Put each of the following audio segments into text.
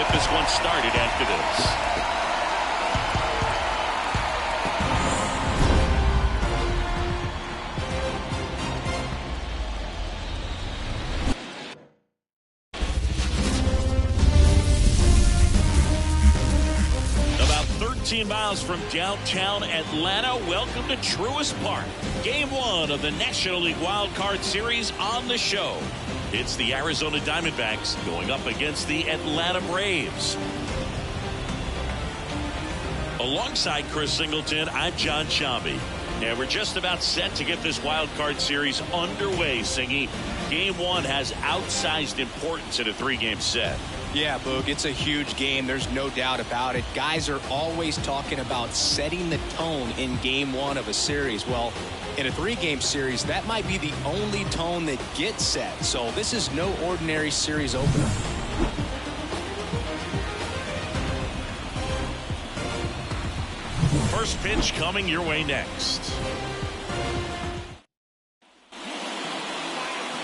get this one started after this. About 13 miles from downtown Atlanta, welcome to Truist Park. Game 1 of the National League Wildcard Series on the show. It's the Arizona Diamondbacks going up against the Atlanta Braves. Alongside Chris Singleton, I'm John Shambi. And we're just about set to get this Wildcard Series underway, Singy. Game 1 has outsized importance in a 3-game set. Yeah, Boog, it's a huge game. There's no doubt about it. Guys are always talking about setting the tone in Game 1 of a series. Well, in a 3-game series, that might be the only tone that gets set. So this is no ordinary series opener. First pitch coming your way next.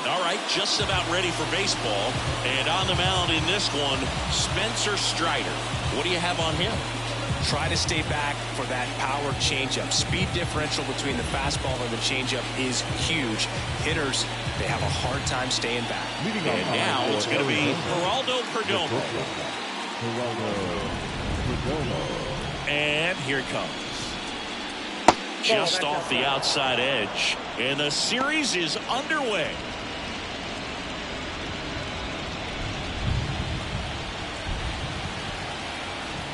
All right, just about ready for baseball. And on the mound in this one, Spencer Strider. What do you have on him? Try to stay back for that power changeup. Speed differential between the fastball and the changeup is huge. Hitters, they have a hard time staying back. And now it's going to be Geraldo Perdomo. And here it comes. Just off the outside edge. And the series is underway.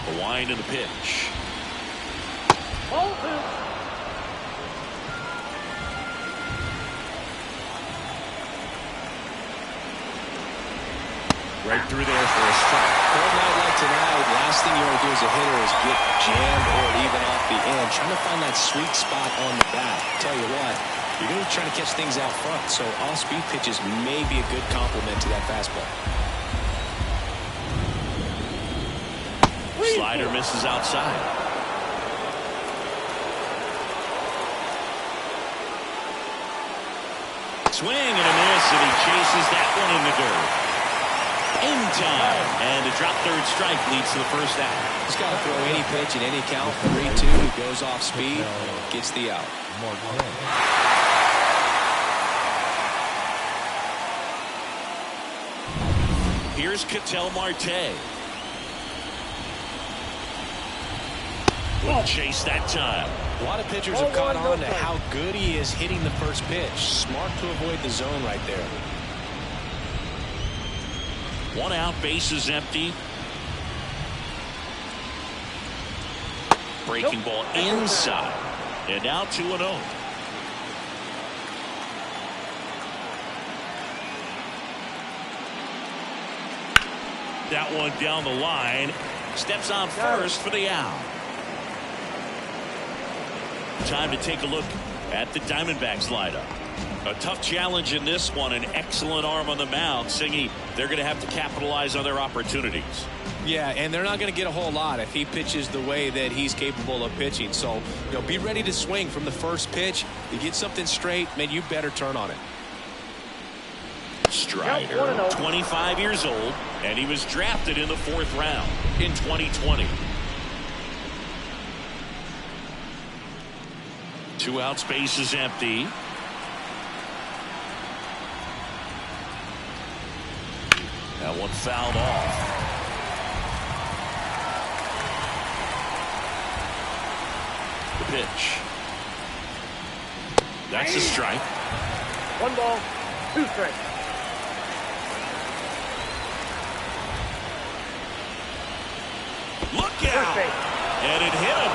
The wind and the pitch. Right through there for a strike. For a night like tonight, last thing you want to do as a hitter is get jammed or even off the end. Trying to find that sweet spot on the bat. Tell you what, you're going to try to catch things out front, so off-speed pitches may be a good complement to that fastball. Slider misses outside. Swing and a miss, and he chases that one in the dirt. In time, and a drop third strike leads to the first out. He's got to throw any pitch in any count. 3-2, he goes off speed, gets the out. Here's Ketel Marte. Will chase that time. A lot of pitchers have caught on to how good he is hitting the first pitch. Smart to avoid the zone right there. One out, bases empty. Breaking ball inside. And now 2-0. That one down the line. Steps on first for the out. Time to take a look at the Diamondbacks lineup. A tough challenge in this one. An excellent arm on the mound. Singy, they're going to have to capitalize on their opportunities. Yeah, and they're not going to get a whole lot if he pitches the way that he's capable of pitching. So, be ready to swing from the first pitch. You get something straight, man, you better turn on it. Strider, 25 years old, and he was drafted in the 4th round in 2020. 2 outs, bases empty. That one fouled off. The pitch. That's a strike. 1 ball, 2 strikes. Look out! And it hit him.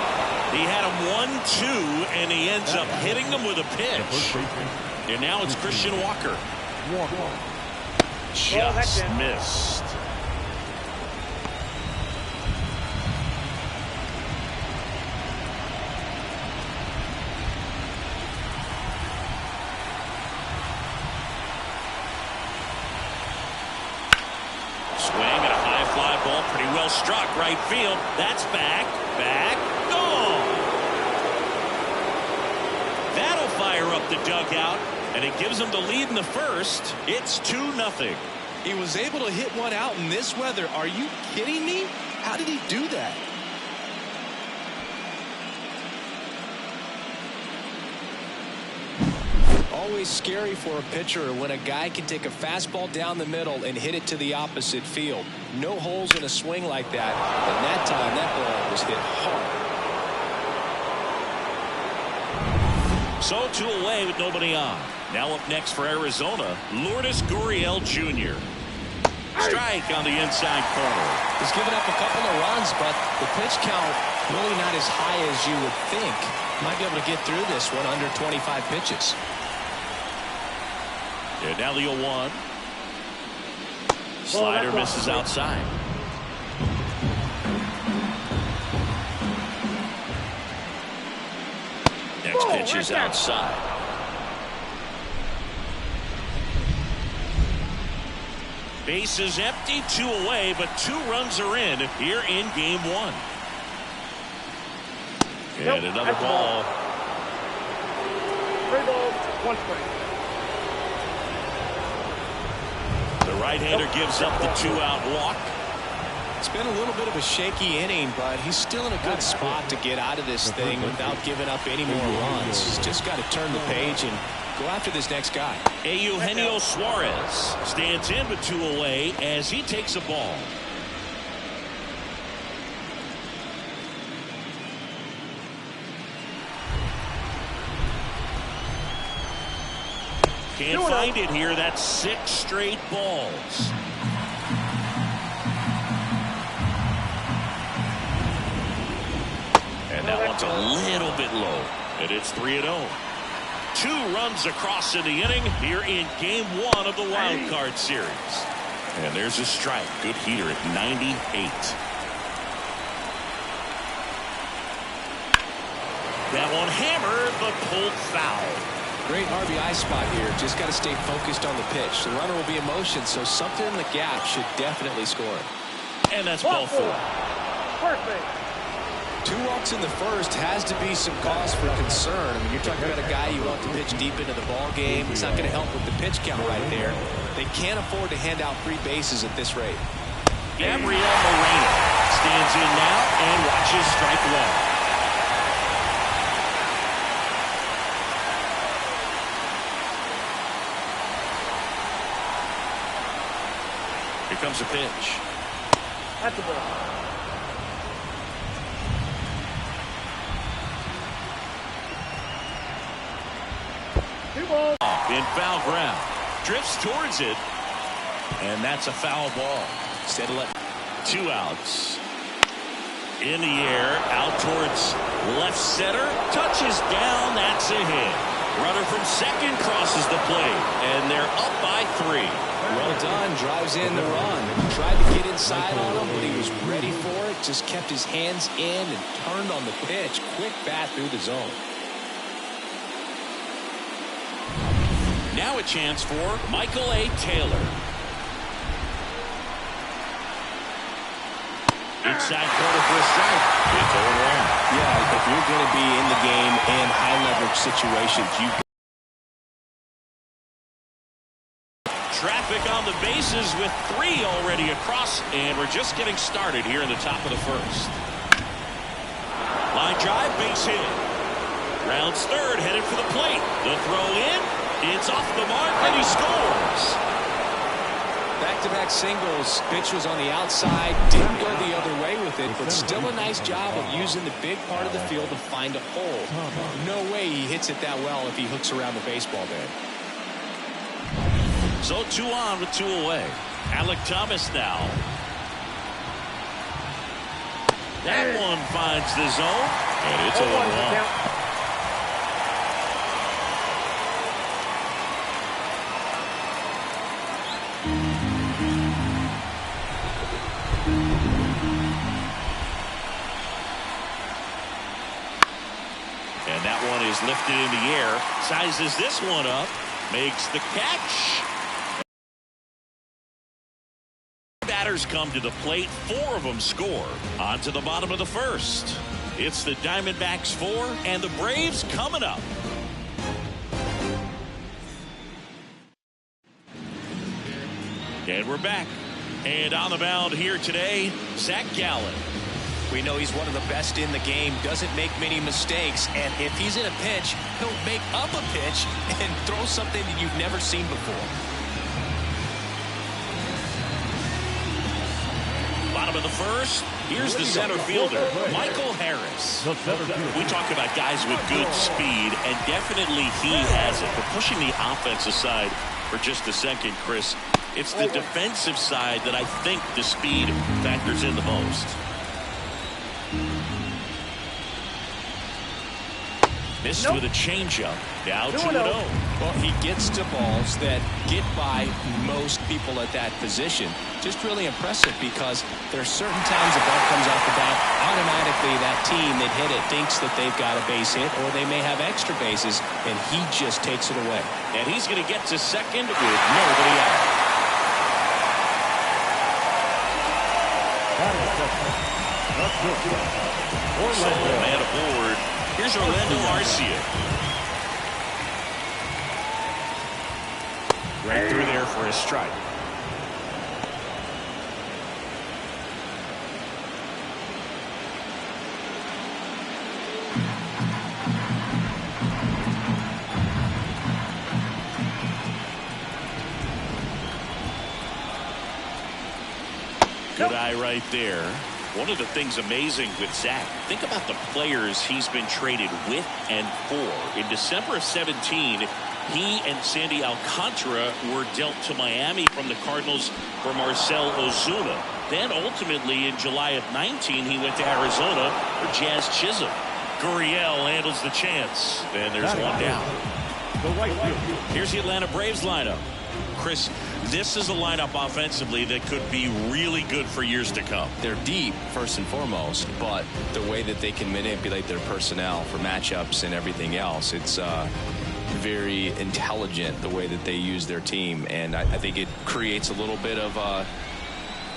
He had him 1-2, and he ends up hitting them with a pitch. And now it's Christian Walker. Just missed. Swing and a high fly ball, pretty well struck right field. That's back, gone. That'll fire up the dugout, and it gives them the lead in the first. It's 2-0. He was able to hit one out in this weather. Are you kidding me? How did he do that? Always scary for a pitcher when a guy can take a fastball down the middle and hit it to the opposite field. No holes in a swing like that. And that time, that ball was hit hard. So 2 away with nobody on. Now up next for Arizona, Lourdes Gurriel Jr. Strike on the inside corner. He's given up a couple of runs, but the pitch count really not as high as you would think. Might be able to get through this one under 25 pitches. And now the 0-1. Slider misses outside. Next pitch is outside. Base is empty, 2 away, but 2 runs are in here in game 1. And another ball. 3 balls, 1 strike. The right-hander gives up the 2-out walk. It's been a little bit of a shaky inning, but he's still in a good spot to get out of this thing without giving up any more runs. He's just got to turn the page and go after this next guy. Eugenio Suarez stands in with 2 away as he takes a ball. Can't find it here. That's 6 straight balls. And that one's a little bit low. And it's 3-0. 2 runs across in the inning here in game 1 of the wild card series. And there's a strike. Good heater at 98. That one hammered, but pulled foul. Great RBI spot here. Just got to stay focused on the pitch. The runner will be in motion, so something in the gap should definitely score. And that's ball 4. Perfect. 2 walks in the first has to be some cause for concern. I mean, you're talking about a guy you want to pitch deep into the ball game. It's not going to help with the pitch count right there. They can't afford to hand out 3 bases at this rate. Gabriel Moreno stands in now and watches strike 1. Here comes a pitch. That's a ball. In foul ground. Drifts towards it. And that's a foul ball. Instead of 2 outs. In the air. Out towards left center. Touches down. That's a hit. Runner from second crosses the plate. And they're up by 3. Well done. Drives in the run. Tried to get inside on him, but he was ready for it. Just kept his hands in and turned on the pitch. Quick bat through the zone. Now a chance for Michael A. Taylor. Inside corner for a strike. It's 0-1. Yeah, if you're going to be in the game in high leverage situations, Traffic on the bases with 3 already across, and we're just getting started here in the top of the first. Line drive, base hit. Rounds third, headed for the plate. The throw in, it's off the mark, and he scores. back-to-back singles. Pitch was on the outside, didn't go the other way with it, but still a nice job of using the big part of the field to find a hole. No way he hits it that well if he hooks around the baseball bat. So 2 on with 2 away. Alec Thomas now. That one finds the zone, and it's 0-1. And that one is lifted in the air. Sizes this one up. Makes the catch. Batters come to the plate. 4 of them score. On to the bottom of the first. It's the Diamondbacks 4 and the Braves coming up. And we're back. And on the mound here today, Zach Gallen. We know he's one of the best in the game, doesn't make many mistakes, and if he's in a pinch, he'll make up a pitch and throw something that you've never seen before. Bottom of the first, here's the center fielder, Michael Harris. We talk about guys with good speed, and definitely he has it. But pushing the offense aside for just a second, Chris, it's the defensive side that I think the speed factors in the most. Missed with a changeup. Now 2-0. Well, he gets to balls that get by most people at that position. Just really impressive because there are certain times the ball comes off the bat, automatically that team that hit it thinks that they've got a base hit or they may have extra bases, and he just takes it away. And he's going to get to second with nobody out. So, man aboard. Here's Orlando Arcia. Right through there for a strike. Good eye right there. One of the things amazing with Zach, think about the players he's been traded with and for. In December of 17, he and Sandy Alcantara were dealt to Miami from the Cardinals for Marcell Ozuna. Then ultimately in July of 19, he went to Arizona for Jazz Chisholm. Gurriel handles the chance. And there's one down. Here's the Atlanta Braves lineup. Chris, this is a lineup offensively that could be really good for years to come. They're deep, first and foremost, but the way that they can manipulate their personnel for matchups and everything else, it's very intelligent the way that they use their team, and I think it creates a little bit of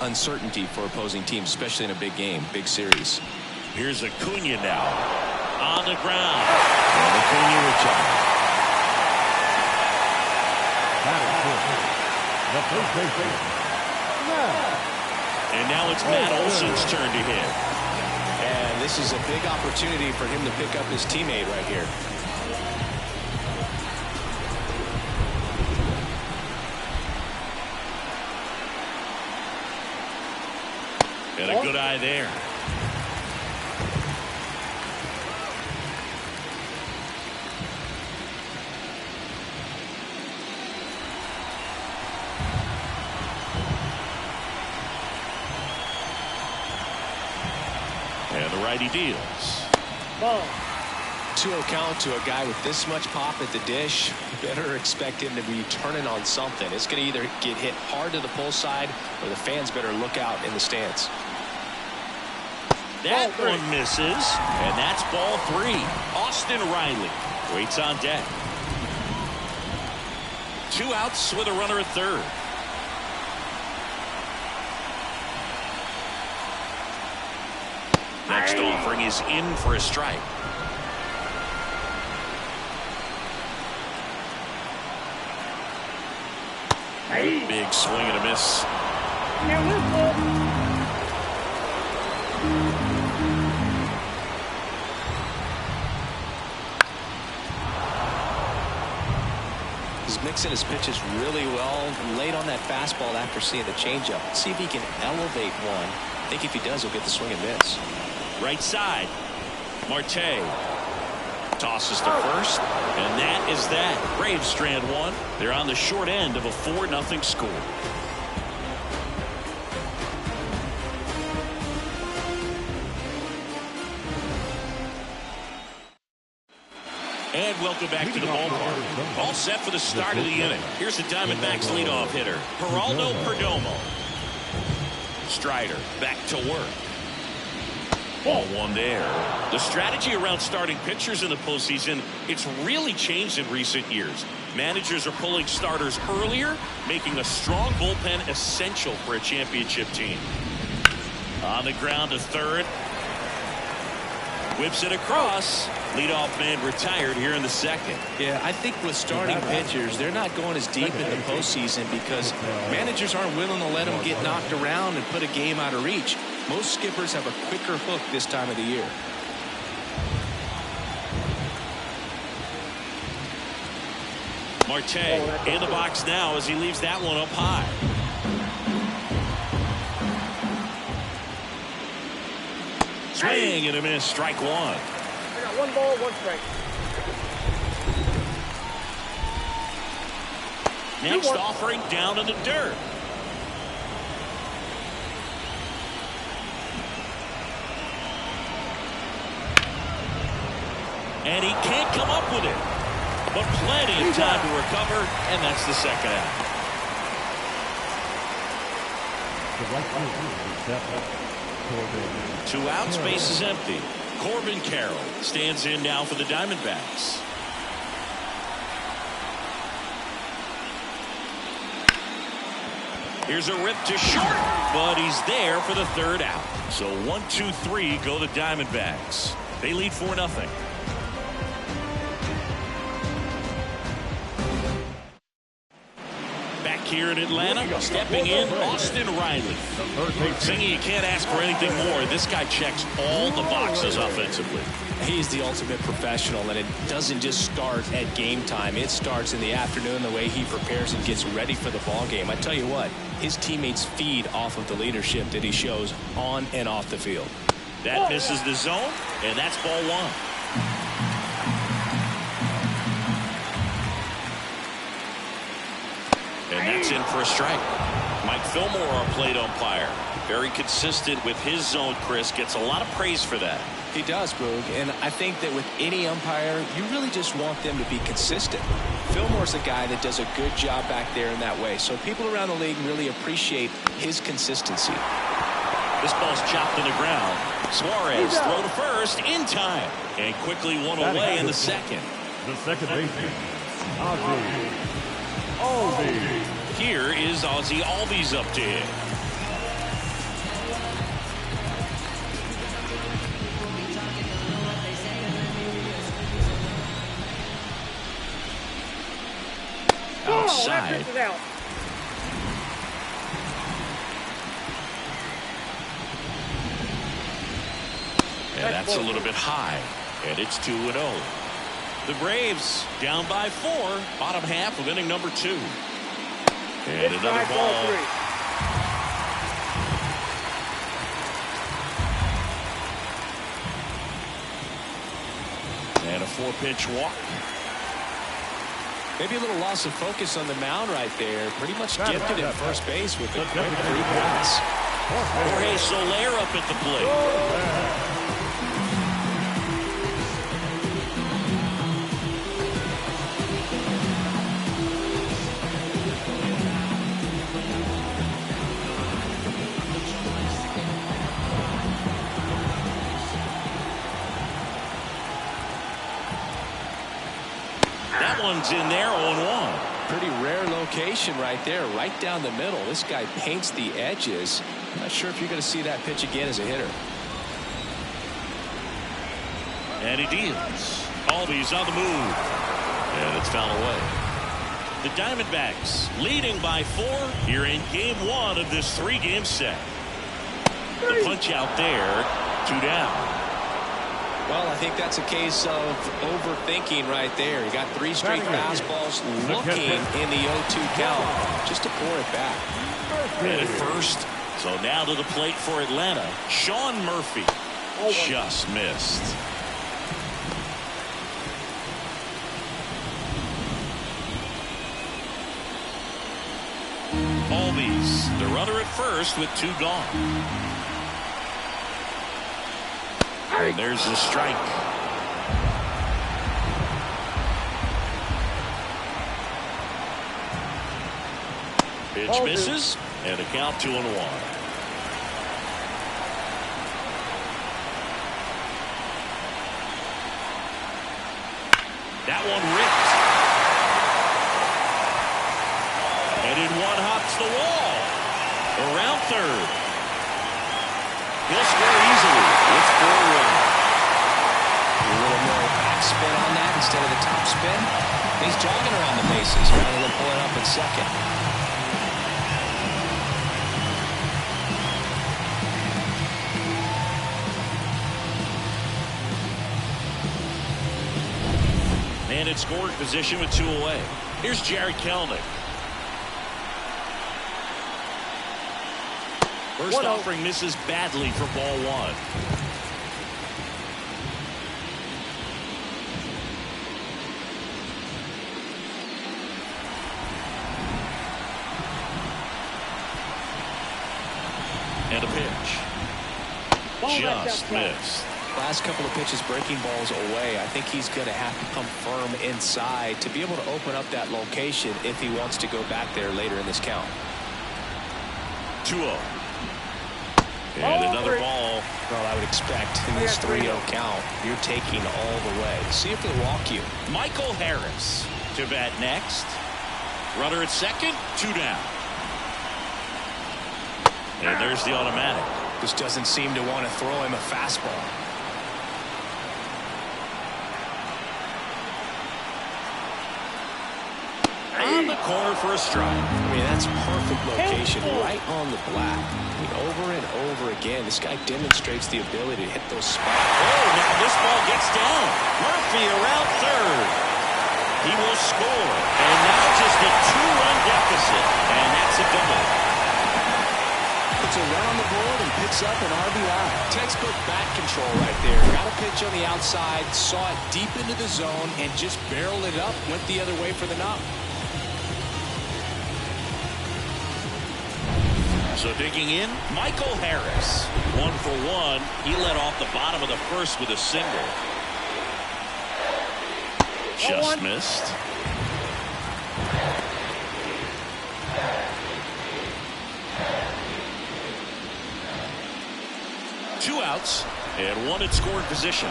uncertainty for opposing teams, especially in a big game, big series. Here's Acuna now on the ground. And Acuna retired. And now it's Matt Olson's turn to hit. And this is a big opportunity for him to pick up his teammate right here. And a good eye there. And the righty deals. Ball. 2-0 count to a guy with this much pop at the dish. Better expect him to be turning on something. It's going to either get hit hard to the pull side or the fans better look out in the stands. That one misses, and that's ball 3. Austin Riley waits on deck. 2 outs with a runner at third. Next offering is in for a strike. Big swing and a miss. He's mixing his pitches really well. Late on that fastball after seeing the changeup. See if he can elevate one. I think if he does, he'll get the swing and miss. Right side. Marte tosses to first, and that is that. Braves strand 1. They're on the short end of a 4-0 score. And welcome back to the ballpark. All set for the start of the inning. Here's the Diamondbacks leadoff hitter, Geraldo Perdomo. Strider back to work. Ball 1 there. The strategy around starting pitchers in the postseason, it's really changed in recent years. Managers are pulling starters earlier, making a strong bullpen essential for a championship team. On the ground to third. Whips it across. Leadoff man retired here in the second. Yeah, I think with starting pitchers, they're not going as deep in the postseason because managers aren't willing to let them get knocked around and put a game out of reach. Most skippers have a quicker hook this time of the year. Marte in the box now as he leaves that one up high. Swing and a miss, strike one. I got 1 ball, 1 strike. Next offering down in the dirt. And he can't come up with it. But plenty of time to recover, and that's the second out. 2 outs, base is empty. Corbin Carroll stands in now for the Diamondbacks. Here's a rip to short, but he's there for the 3rd out. So 1, 2, 3 go the Diamondbacks. They lead 4-0. Here in Atlanta, stepping in, Austin Riley. Thingy, you can't ask for anything more. This guy checks all the boxes offensively. He's the ultimate professional, and it doesn't just start at game time. It starts in the afternoon, the way he prepares and gets ready for the ball game. I tell you what, his teammates feed off of the leadership that he shows on and off the field. That misses the zone, and that's ball 1. And that's in for a strike. Mike Fillmore, our plate umpire. Very consistent with his zone, Chris. Gets a lot of praise for that. He does, Boog. And I think that with any umpire, you really just want them to be consistent. Fillmore's a guy that does a good job back there in that way. So people around the league really appreciate his consistency. This ball's chopped in the ground. Suarez throw to first in time. And quickly one away in the second. The second baseman, Ozzie Albies. Here is Ozzie Albies up to him. Outside. And that's a little bit high. And it's 2-0. The Braves down by 4. Bottom half of inning number 2. And another ball. And a 4-pitch walk. Maybe a little loss of focus on the mound right there. Pretty much gifted at first base with a quick 3 pass. Jorge Soler up at the plate. One's in there, 0-1. Pretty rare location right there, right down the middle. This guy paints the edges. Not sure if you're going to see that pitch again as a hitter. And he deals. Albies on the move. And it's fouled away. The Diamondbacks leading by 4 here in game 1 of this 3-game set. The punch out there, 2 down. Well, I think that's a case of overthinking right there. You got 3 straight fastballs looking in the 0-2 count just to pour it back. And at first, so now to the plate for Atlanta, Sean Murphy just missed. Albies, the runner at first with 2 gone. And there's the strike. Pitch misses, and a count 2-1. That one ripped. And in one hops the wall. Around third. He'll score easily. It's 4 runs. spin on that instead of the top spin. He's jogging around the bases rather than pulling up in second. And it's scoring position with 2 away. Here's Jared Kelnick. First offering misses badly for ball 1. And a pitch. Just missed. Last couple of pitches breaking balls away. I think he's going to have to come firm inside to be able to open up that location if he wants to go back there later in this count. 2-0. And another ball. Well, I would expect in this 3-0 count, you're taking all the way. See if they walk you. Michael Harris to bat next. Runner at second, 2 down. And there's the automatic. Just doesn't seem to want to throw him a fastball. On the corner for a strike. I mean, that's perfect location, right on the black. I mean, over and over again, this guy demonstrates the ability to hit those spots. Oh, now this ball gets down. Murphy around third. He will score. And now just a 2-run deficit. And that's a double. Puts a run on the board and picks up an RBI. Textbook bat control right there. Got a pitch on the outside, saw it deep into the zone, and just barreled it up, went the other way for the knock. So digging in, Michael Harris. 1 for 1. He led off the bottom of the first with a single. Just missed. Two outs and 1 in scoring position.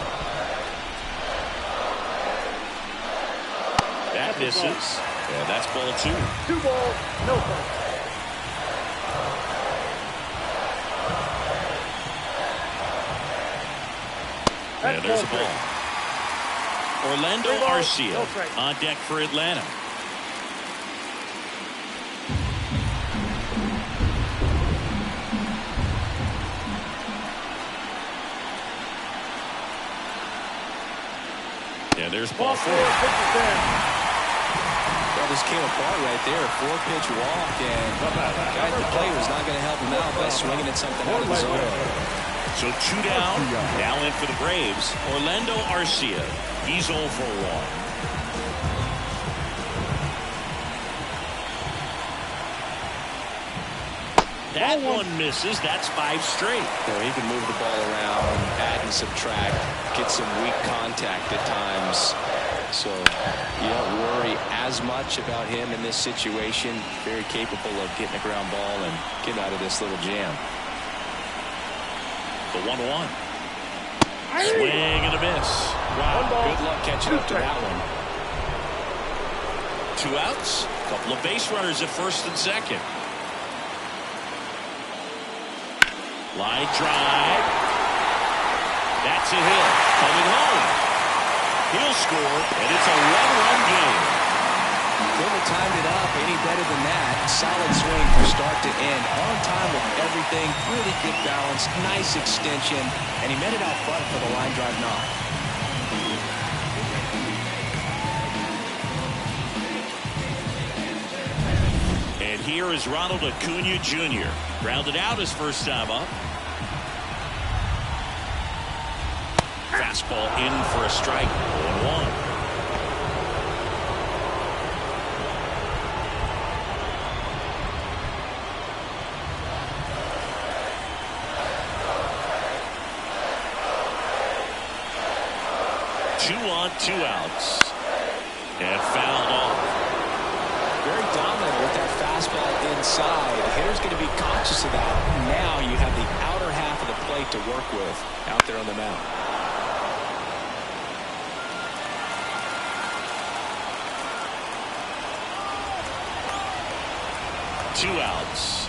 That misses. And that's ball 2. 2 balls, no strikes. And there's a ball. Orlando Arcia on deck for Atlanta. And there's ball 4. Well, this came apart right there. 4-pitch walk, and the guy at the plate was not going to help him out by swinging at something out of the zone. So 2 down, now in for the Braves, Orlando Arcia. He's 0 for 1. That one misses. That's 5 straight. He can move the ball around, add and subtract, get some weak contact at times. So you don't worry as much about him in this situation. Very capable of getting a ground ball and getting out of this little jam. The 1-1. Swing and a miss. Wow, good luck catching up to that one. 2 outs. Couple of base runners at first and second. Line drive. That's a hit. Coming home. He'll score, and it's a 1-run game. Couldn't have timed it up any better than that. Solid swing from start to end. On time with everything. Really good balance. Nice extension. And he met it out front for the line drive knock. And here is Ronald Acuna Jr. Grounded out his first time up. Fastball in for a strike. 1-1. Two outs. And fouled off. Very dominant with that fastball inside. The hitter's going to be conscious of that. Now you have the outer half of the plate to work with out there on the mound. Two outs.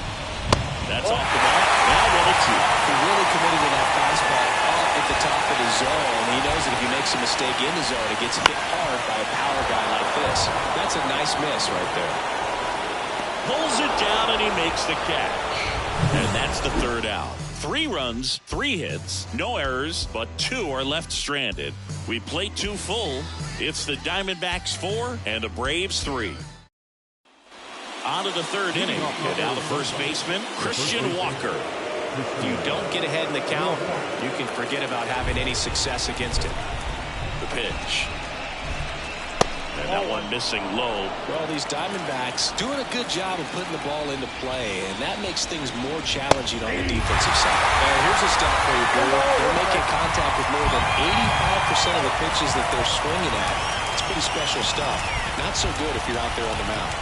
That's off the mark. Now 1-2. He really committed to that fastball up and at the top of the zone. He knows that if he makes a mistake in the zone, it gets hit hard by a power guy like this. That's a nice miss right there. Pulls it down and he makes the catch. And that's the third out. 3 runs, 3 hits, no errors, but 2 are left stranded. We played 2 full. It's the Diamondbacks 4 and the Braves 3. On to the third inning. And now the first baseman, Christian Walker. If you don't get ahead in the count, you can forget about having any success against it. The pitch. And that one missing low. Well, these Diamondbacks doing a good job of putting the ball into play, and that makes things more challenging on the defensive side. Here's a stat for you, Bill. They're making contact with more than 85% of the pitches that they're swinging at. It's pretty special stuff. Not so good if you're out there on the mound.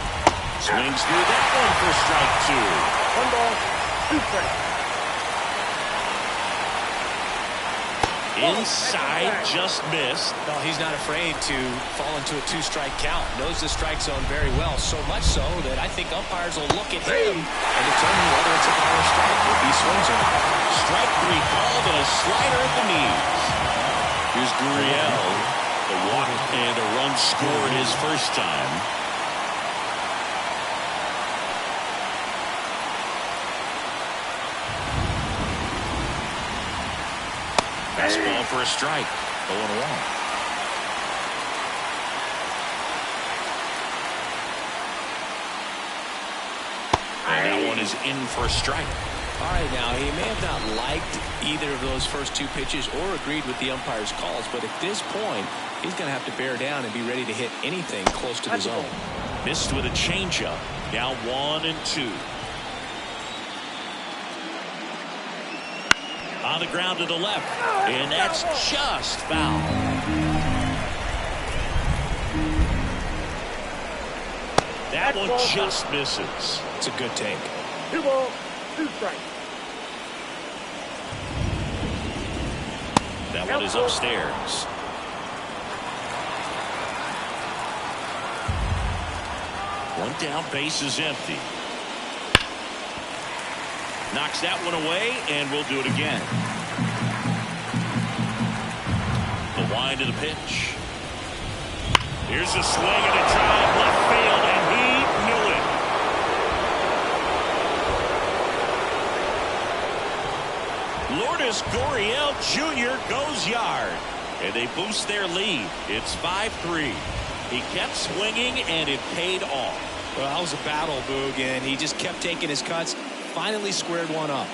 Swings through that one for strike 2. 1 ball, 2 strikes. Inside, just missed. Well, he's not afraid to fall into a 2-strike count. Knows the strike zone very well, so much so that I think umpires will look at him and determine whether it's a ball or strike if he swings or not. Strike 3 called and a slider at the knees. Here's Gurriel. The walk and a run scored his first time. Fastball for a strike. 0-1. And that one is in for a strike. All right, now, he may have not liked either of those first 2 pitches or agreed with the umpire's calls, but at this point, he's going to have to bear down and be ready to hit anything close to the zone. Missed with a changeup. Now 1-2. On the ground to the left, and that's just foul. That one just misses. It's a good take. 2 balls, 2 strikes. That one is upstairs. One down, base is empty. Knocks that one away, and we'll do it again. The wind of the pitch. Here's a swing and a drive left field, and he knew it. Lourdes Gurriel Jr. goes yard, and they boost their lead. It's 5-3. He kept swinging, and it paid off. Well, that was a battle, Boog, and he just kept taking his cuts. Finally squared one up.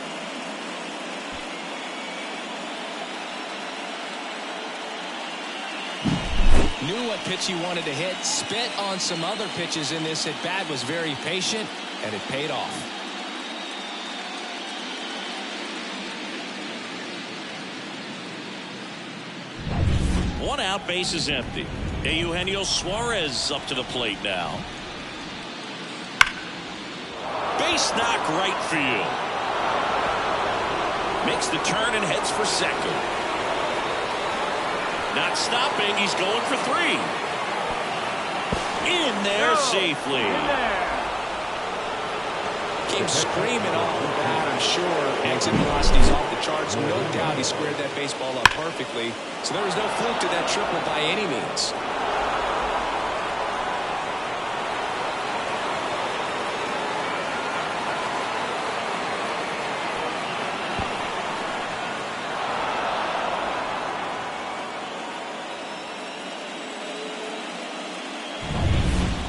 Knew what pitch he wanted to hit. Spit on some other pitches in this at bat. Was very patient, and it paid off. One out, base is empty. Eugenio Suarez up to the plate now. Base knock right field. Makes the turn and heads for second. Not stopping. He's going for 3. In there safely. Came screaming off the bat, I'm sure. Exit velocity's off the charts. No doubt he squared that baseball up perfectly. So there was no fluke to that triple by any means.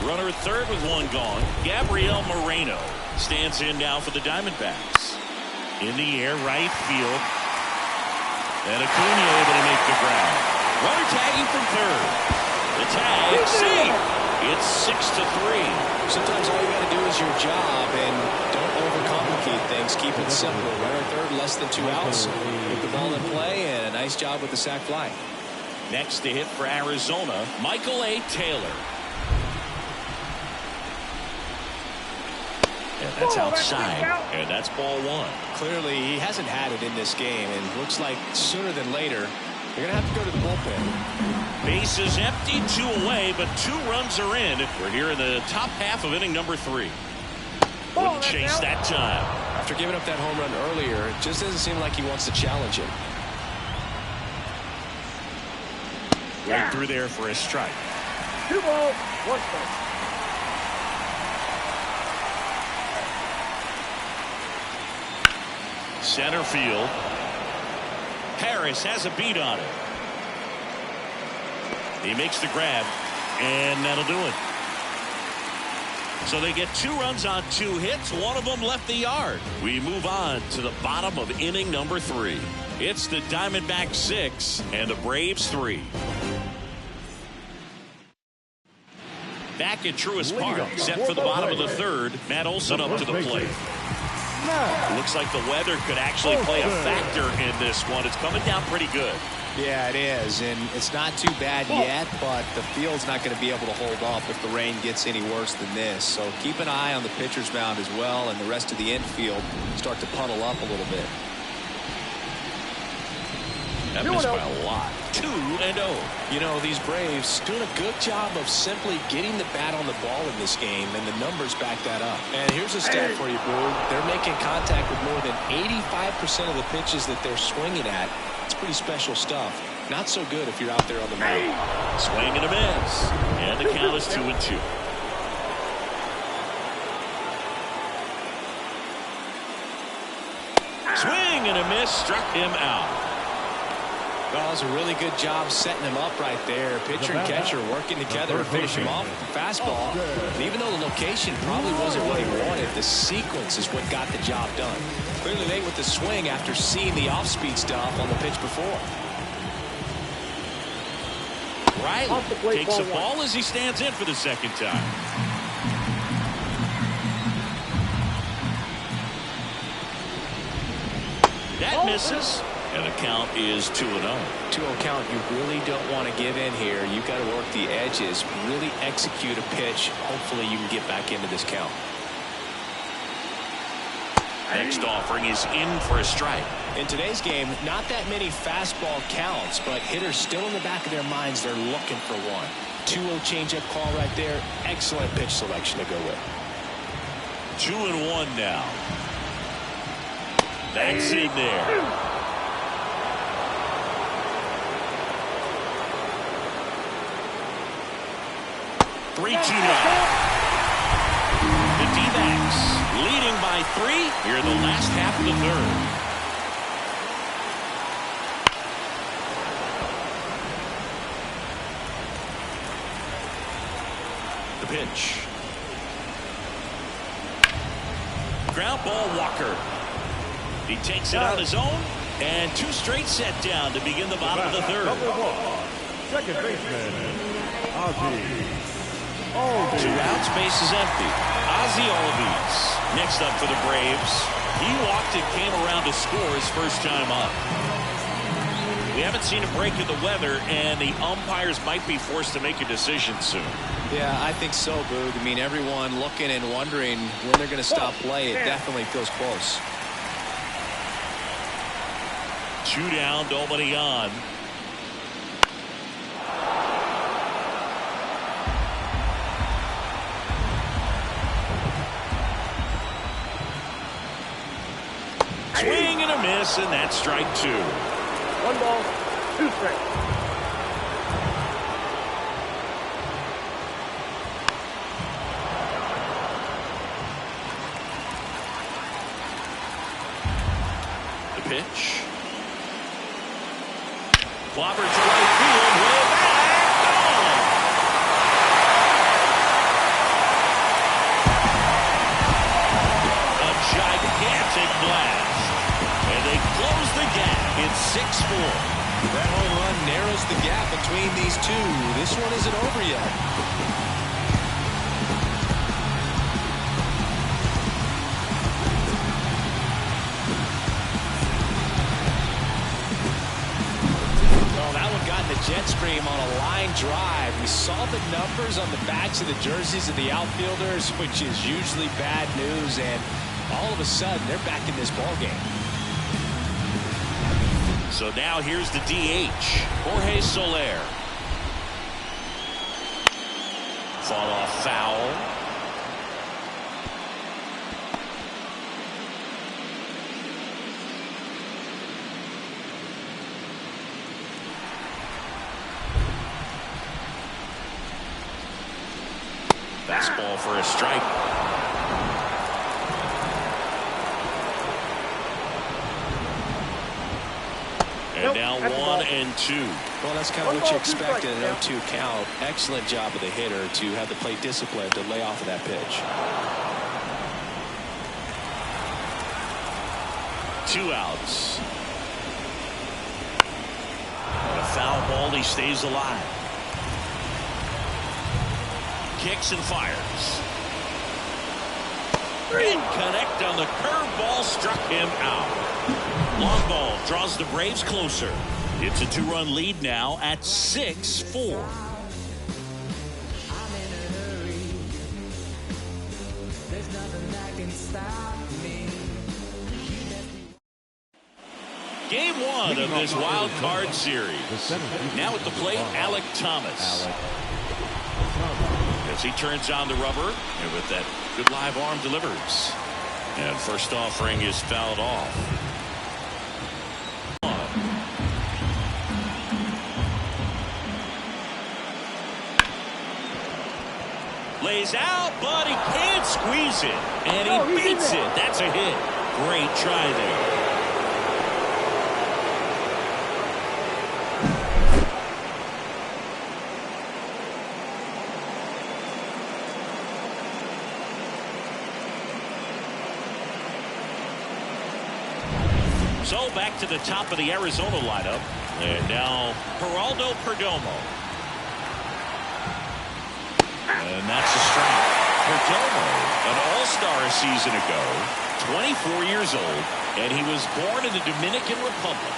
Runner at third with 1 gone. Gabriel Moreno stands in now for the Diamondbacks. In the air, right field. And Acuna able to make the ground. Runner tagging from third. The tag, safe. It's 6-3. Sometimes all you got to do is your job and don't overcomplicate things. Keep it simple. Runner third, less than 2 outs. Put the ball in play, and a nice job with the sac fly. Next to hit for Arizona, Michael A. Taylor. And that's outside, and that's ball 1. Clearly, he hasn't had it in this game, and looks like sooner than later, they're going to have to go to the bullpen. Base is empty, 2 away, but 2 runs are in. We're here in the top half of inning number 3. Wouldn't chase that time. After giving up that home run earlier, it just doesn't seem like he wants to challenge him. Right through there for a strike. 2 balls, 1 strike. Center field. Harris has a beat on it. He makes the grab, and that'll do it. So they get 2 runs on 2 hits. One of them left the yard. We move on to the bottom of inning number 3. It's the Diamondbacks 6 and the Braves 3. Back at Truist Park, set for the bottom of the 3rd. Matt Olson up to the plate. Looks like the weather could actually play a factor in this one. It's coming down pretty good. Yeah, it is, and it's not too bad yet, but the field's not going to be able to hold up if the rain gets any worse than this. So keep an eye on the pitcher's mound as well, and the rest of the infield start to puddle up a little bit. That missed by a lot. 2-0. You know, these Braves doing a good job of simply getting the bat on the ball in this game, and the numbers back that up. And here's a stat for you, Boo. They're making contact with more than 85% of the pitches that they're swinging at. It's pretty special stuff. Not so good if you're out there on the mound. Swing and a miss. And the count is 2-2. Swing and a miss. Struck him out. Well, it was a really good job setting him up right there. Pitcher and catcher working together to finish him off with the fastball. And even though the location probably wasn't what he wanted, the sequence is what got the job done. Clearly late with the swing after seeing the off-speed stuff on the pitch before. Riley takes the ball as he stands in for the 2nd time. That misses. And the count is 2-0. 2-0 count. You really don't want to give in here. You've got to work the edges, really execute a pitch. Hopefully you can get back into this count. Next offering is in for a strike. In today's game, not that many fastball counts, but hitters still in the back of their minds, they're looking for one. 2-0 changeup call right there. Excellent pitch selection to go with. 2-1 now. That's in there. 3-2 now. The D-backs leading by 3 here in the last half of the 3rd. The pitch. Ground ball, Walker. He takes it on his own, and 2 straight set down to begin the bottom of the 3rd. Second baseman, Ozzie. 2 outs, base is empty. Ozzie Albies next up for the Braves. He walked and came around to score his first time up. We haven't seen a break in the weather, and the umpires might be forced to make a decision soon. Yeah, I think so, Boog. I mean, everyone looking and wondering when they're going to stop play. It definitely feels close. 2 down, nobody on. Swing and a miss, and that's strike 2. 1 ball, 2 strikes. The pitch. Clobber to right field, way back, gone. A gigantic blast. And they close the gap. It's 6-4. That home run narrows the gap between these two. This one isn't over yet. Oh, that one got in the jet stream on a line drive. We saw the numbers on the backs of the jerseys of the outfielders, which is usually bad news, and all of a sudden they're back in this ballgame. So now here's the DH, Jorge Soler. Fall off foul. for a strike. And now 1-2. Well, that's kind of what you expect in an 0-2 count. Excellent job of the hitter to have the plate discipline to lay off of that pitch. 2 outs. And a foul ball, he stays alive. Kicks and fires. Didn't connect on the curveball, struck him out. Long ball draws the Braves closer. It's a 2-run lead now at 6-4. Game 1 of this wild card series. Now at the plate, Alek Thomas. As he turns on the rubber, and with that good live arm delivers. And first offering is fouled off. Lays out, but he can't squeeze it. And he beats it. That's a hit. Great try there. So back to the top of the Arizona lineup. And now Geraldo Perdomo. And that's a strike. Perdomo, an all-star a season ago, 24 years old, and he was born in the Dominican Republic.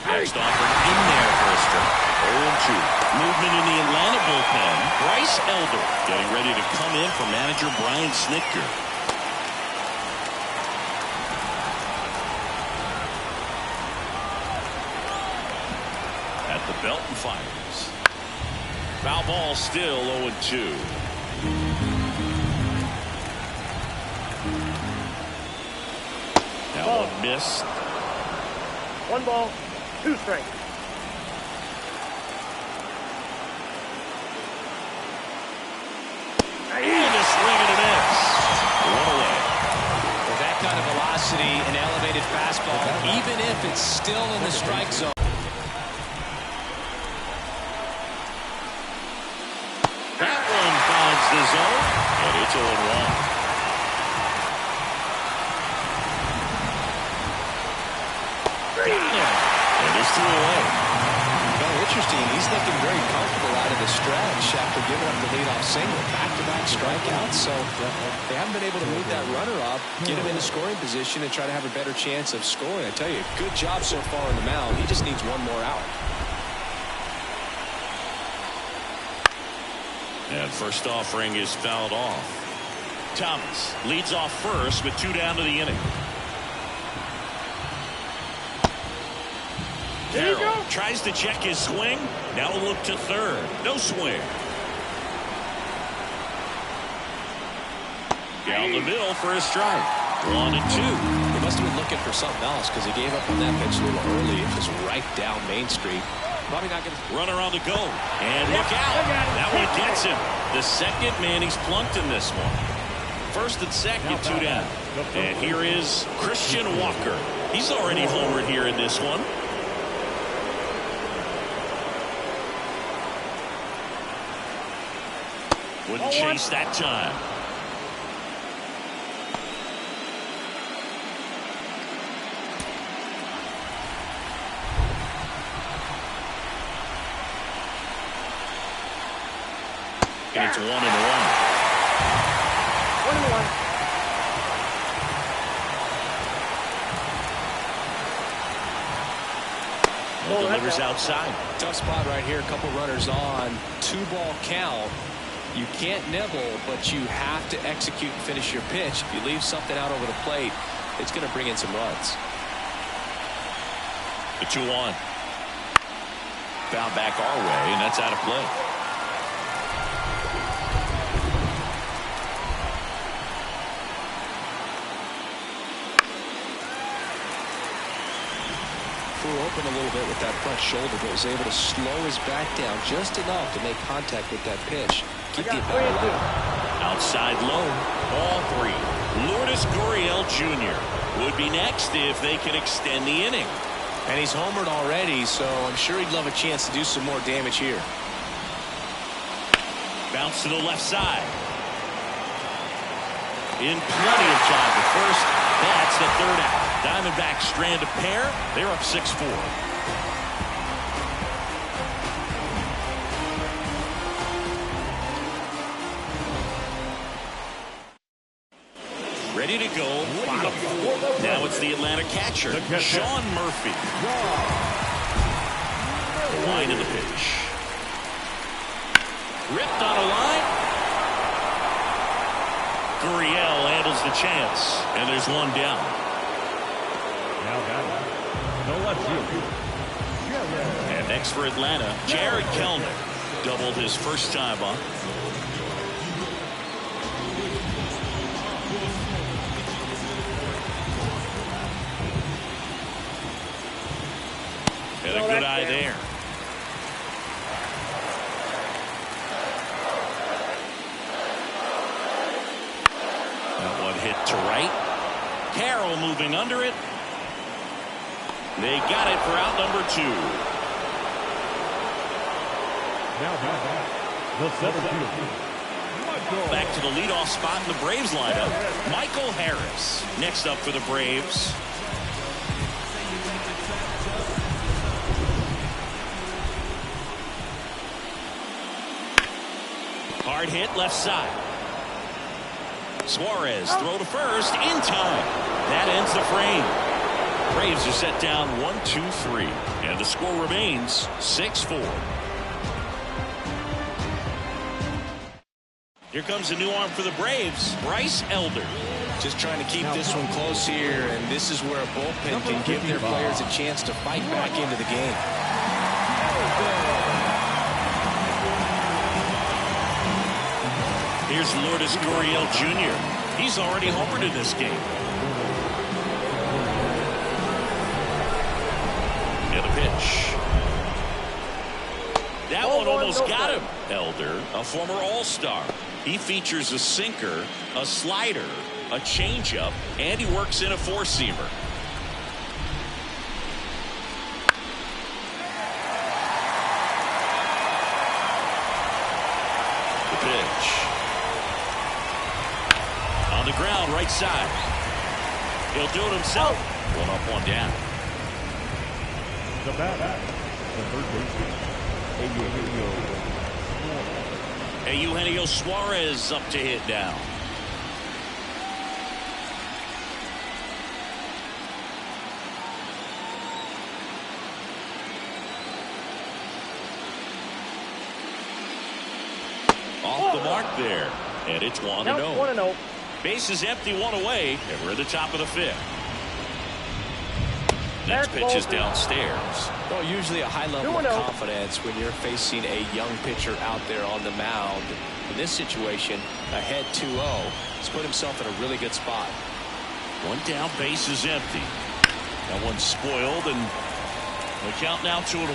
Next offering in there for a strike. 0-2. Movement in the Atlanta bullpen. Bryce Elder getting ready to come in for manager Brian Snitker. At the belt and fires. Foul ball still 0-2. Now one missed. 1 ball, 2 strikes. And a swing and a miss. 1 away. With that kind of velocity, an elevated fastball, even if it's still in the strike zone. That one finds the zone, and it's 0-1. Got him. And it's 2 away. Well, interesting. He's looking very comfortable out of the stretch after giving up the leadoff single. Back-to-back strikeouts, so they haven't been able to move that runner up, get him into scoring position, and try to have a better chance of scoring. I tell you, good job so far on the mound. He just needs one more out. And first offering is fouled off. Thomas leads off first with 2 down to the inning. Carroll tries to check his swing. Now a look to third. No swing. Down the middle for a strike. 1-2. He must have been looking for something else because he gave up on that pitch a little early. It was right down Main Street. Probably not going to. Runner on the go. And look out. That one gets him. The second man he's plunked in this one. First and second, 2 down. And here is Christian Walker. He's already homered here in this one. Wouldn't chase that time. And it's 1-1. 1-1. Delivers outside. Tough spot right here. A couple runners on. 2-ball count. You can't nibble, but you have to execute and finish your pitch. If you leave something out over the plate, it's going to bring in some runs. The 2-1. Foul back our way, and that's out of play. flew open a little bit with that front shoulder, but was able to slow his back down just enough to make contact with that pitch. Keep the at-bat alive. Outside low, ball 3. Lourdes Gurriel Jr. would be next if they can extend the inning. And he's homered already, so I'm sure he'd love a chance to do some more damage here. Bounce to the left side. In plenty of time at first. That's the third out. Diamondbacks strand a pair. They're up 6-4. Ready to go. Now it's the Atlanta catcher, Sean Murphy. The line of the pitch. Ripped on a line. Gurriel handles the chance, and there's one down. And next for Atlanta, Jared Kelnick doubled his first time up. And a good eye there. That one hit to right. Carroll moving under it. They got it for out number 2. Back to the leadoff spot in the Braves lineup. Michael Harris next up for the Braves. Hard hit left side. Suarez throw to first in time. That ends the frame. Braves are set down 1-2-3, and the score remains 6-4. Here comes a new arm for the Braves, Bryce Elder. Just trying to keep this one close here, and this is where a bullpen can give their players a chance to fight back into the game. Here's Lourdes Gurriel Jr. He's already homered in this game. And a pitch. That one almost got him. Elder, a former All-Star. He features a sinker, a slider, a changeup, and he works in a four-seamer. The pitch. On the ground, right side. He'll do it himself. One up, one down. The bat, the third baseman, Eugenio Suarez up to hit now. Off the mark there, and it's 1-0. Base is empty, one away, and we're at the top of the 5th. Next pitch is downstairs. Well, usually a high level of confidence when you're facing a young pitcher out there on the mound. In this situation, ahead 2-0. He's put himself in a really good spot. One down, base is empty. That one's spoiled, and the count now 2-1.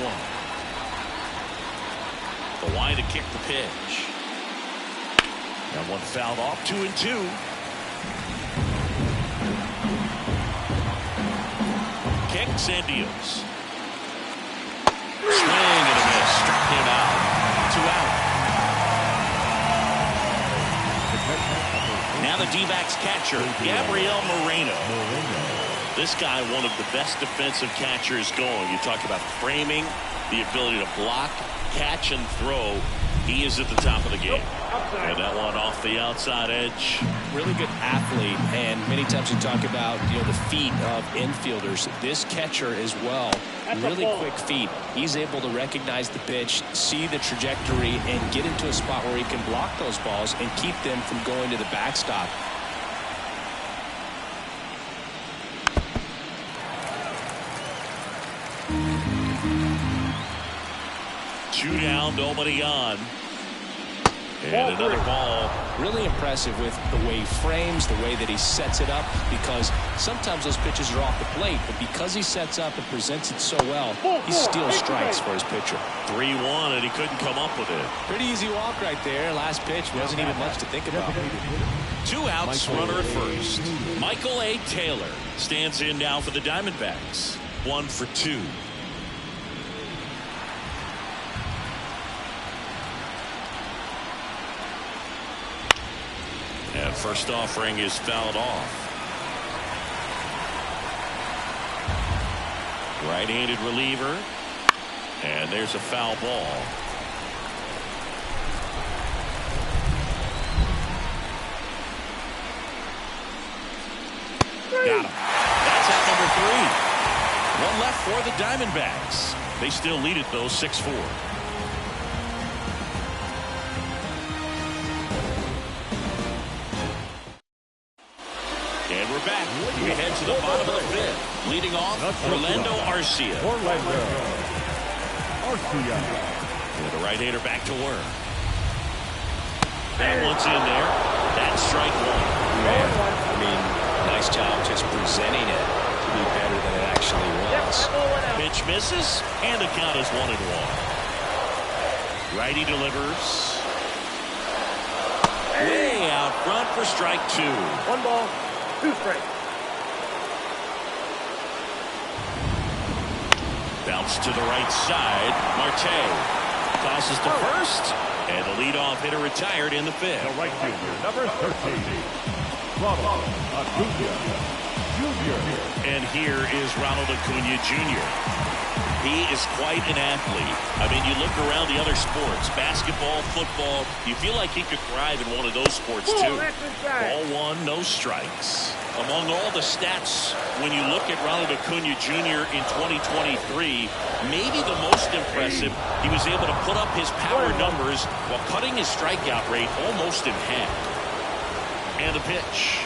The line to kick the pitch. That one fouled off, 2-2. Kicks and deals. Swing and a miss. Struck him out. 2 out. Now the D-backs catcher, Gabriel Moreno. This guy, one of the best defensive catchers going. You talk about framing, the ability to block, catch, and throw. He is at the top of the game. And that one off the outside edge. Really good athlete, and many times we talk about the feet of infielders. This catcher as well, really quick feet. He's able to recognize the pitch, see the trajectory, and get into a spot where he can block those balls and keep them from going to the backstop. Two down, nobody on. And another ball. Really impressive with the way he frames, the way that he sets it up, because sometimes those pitches are off the plate, but because he sets up and presents it so well, he steals strikes for his pitcher. 3-1, and he couldn't come up with it. Pretty easy walk right there. Last pitch wasn't even much to think about. 2 outs, runner at first. Michael A. Taylor stands in now for the Diamondbacks. 1 for 2. And first offering is fouled off. Right-handed reliever. And there's a foul ball. Got him. That's out number 3. 1 left for the Diamondbacks. They still lead it, though, 6-4. And we're back. We head to the bottom of the 5th. Leading off, Orlando Arcia. With a right-hander back to work. That one's in there. That's strike 1. Man, I mean, nice job just presenting it to be better than it actually was. Pitch misses, and the count is 1-1. Righty delivers. Way out front for strike 2. 1 ball, 2 strikes. Bounce to the right side. Marte tosses to first, and the leadoff hitter retired in the 5th. The right fielder, number 13, Ronald Acuna Jr. And here is Ronald Acuna Jr. He is quite an athlete. I mean, you look around the other sports, basketball, football, you feel like he could thrive in one of those sports too. Ball 1, no strikes. Among all the stats, when you look at Ronald Acuna Jr. in 2023, maybe the most impressive, he was able to put up his power numbers while cutting his strikeout rate almost in half. And the pitch.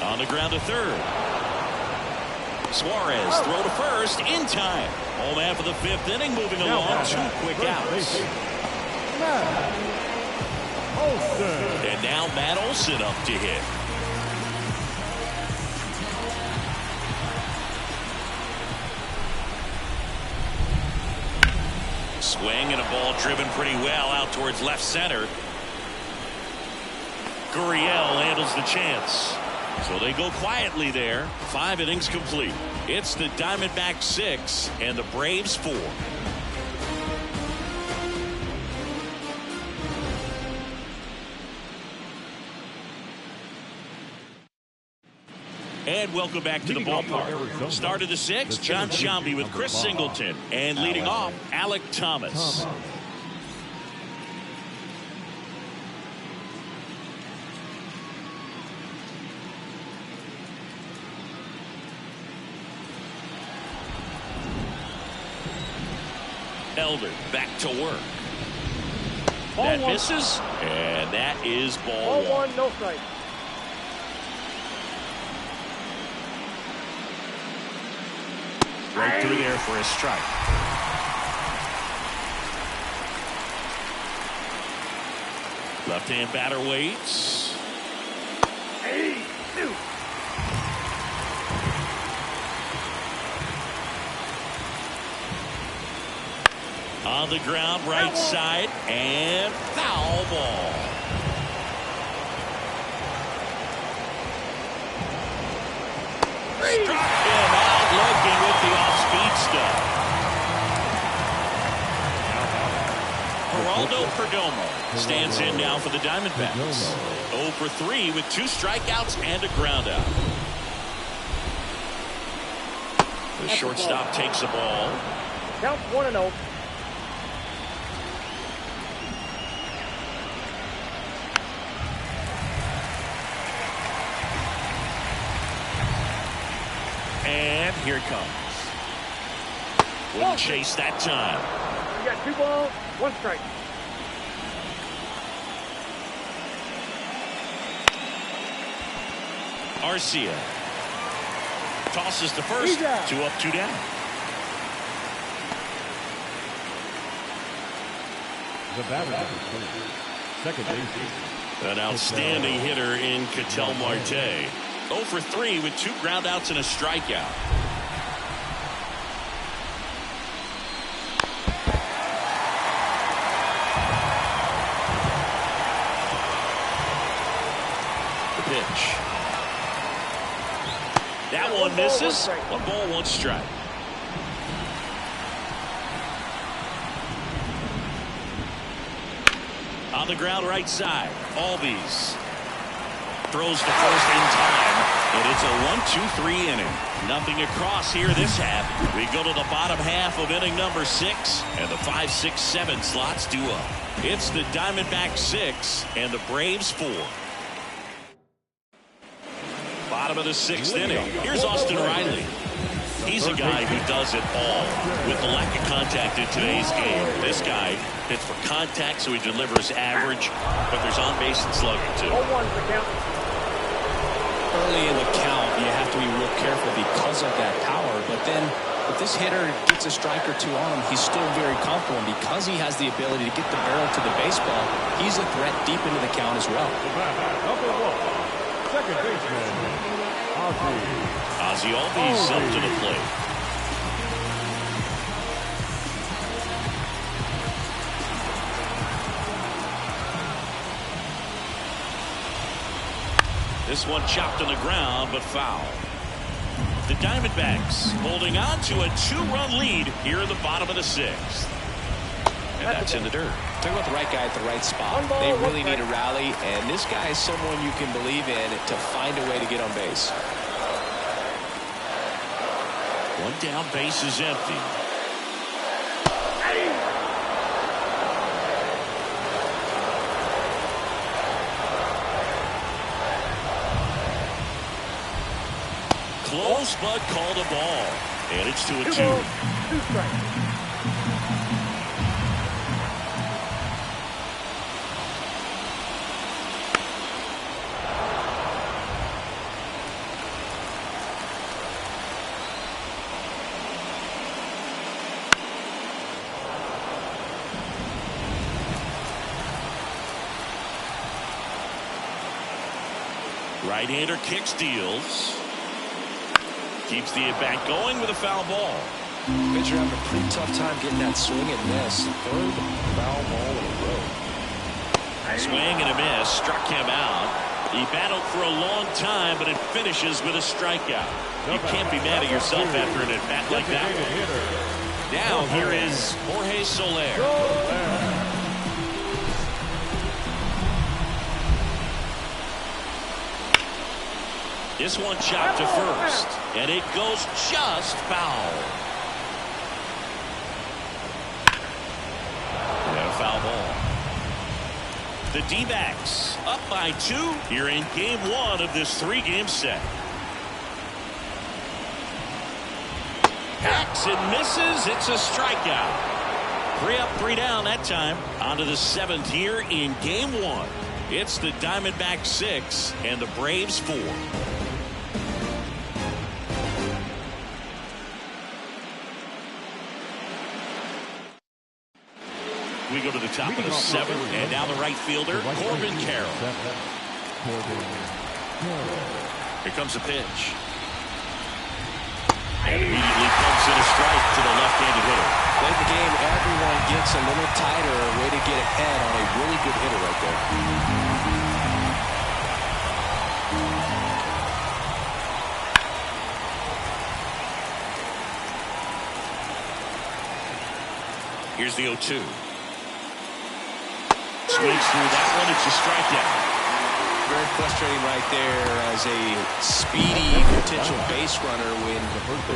On the ground to third. Suarez throw to first in time. Home half of the 5th inning, moving along. 2 quick outs. And now Matt Olson up to hit. Swing and a ball driven pretty well out towards left center. Gurriel handles the chance. So they go quietly there. 5 innings complete. It's the Diamondbacks 6 and the Braves 4. And welcome back to the ballpark. Start of the 6th, John Sciambi with Chris Singleton. And leading off, Alek Thomas. Elder back to work. That misses, and that is ball 1. No strike. Right through there for a strike. Left-hand batter waits. On the ground, right side, and foul ball. Struck him out looking with the off-speed stuff. Geraldo Perdomo stands in now for the Diamondbacks. 0 for 3 with 2 strikeouts and a ground out. The shortstop takes a ball. Count 1-0. And here it comes. Wouldn't chase that time. You got 2 balls, 1 strike. Arcia tosses to first. 2 up, 2 down. The batter number 2, second baseman. An outstanding hitter in Ketel Marte. 0 for 3 with 2 groundouts and a strikeout. The pitch. That one misses. 1 ball, 1 strike. On the ground right side, Albies throws to first in time, and it's a 1-2-3 inning. Nothing across here this half. We go to the bottom half of inning number 6, and the 5, 6, 7 slots due up. It's the Diamondbacks 6 and the Braves 4. Bottom of the 6th inning. Here's Austin Riley. He's a guy who does it all. With the lack of contact in today's game, this guy hits for contact, so he delivers average, but there's on base and slugging too. 0-1's the count. Early in the count, you have to be real careful because of that power, but then if this hitter gets a strike or 2 on him, he's still very comfortable, and because he has the ability to get the barrel to the baseball, he's a threat deep into the count as well. Number 1, second baseman, Ozzie Albies up to the plate. This one chopped on the ground, but foul. The Diamondbacks holding on to a 2-run lead here in the bottom of the 6th. And that's in the dirt. Talk about the right guy at the right spot. They really need a rally, and this guy is someone you can believe in to find a way to get on base. 1 down, base is empty. Close, but called a ball. And it's 2-2. 2 balls, 2 strikes. Right-hander kicks, deals. Keeps the at-bat going with a foul ball. Pitcher having a pretty tough time getting that swing and miss. 3rd foul ball in a row. Swing and a miss. Struck him out. He battled for a long time, but it finishes with a strikeout. You can't be mad at yourself after an at-bat like that. Now here is Jorge Soler. This one chopped to first, and it goes just foul. And a foul ball. The D-backs up by 2 here in game 1 of this 3-game set. Hacks and misses. It's a strikeout. 3 up, 3 down that time. On to the 7th here in game 1. It's the Diamondbacks 6 and the Braves 4. We go to the top of the 7th, and now the right fielder, Corbin Carroll. Here comes the pitch. And immediately pumps in a strike to the left-handed hitter. Late in the game, everyone gets a little tighter. Way to get ahead on a really good hitter right there. Here's the 0-2. Swings through that one. It's a strikeout. Very frustrating right there as a speedy potential base runner. When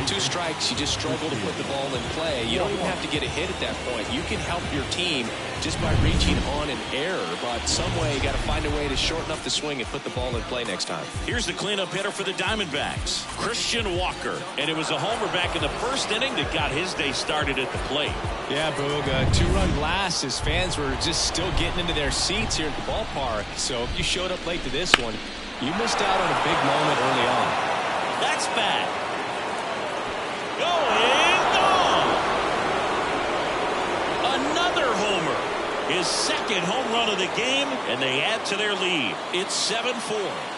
2 strikes, you just struggle to put the ball in play. You don't even have to get a hit at that point. You can help your team just by reaching on an error. But some way, you got to find a way to shorten up the swing and put the ball in play next time. Here's the cleanup hitter for the Diamondbacks, Christian Walker. And it was a homer back in the 1st inning that got his day started at the plate. Yeah, Boog, a 2-run blast. His fans were just still getting into their seats here at the ballpark. So if you showed up late to this one, you missed out on a big moment early on. That's bad. Going gone. Another homer. his second home run of the game, and they add to their lead. It's 7-4.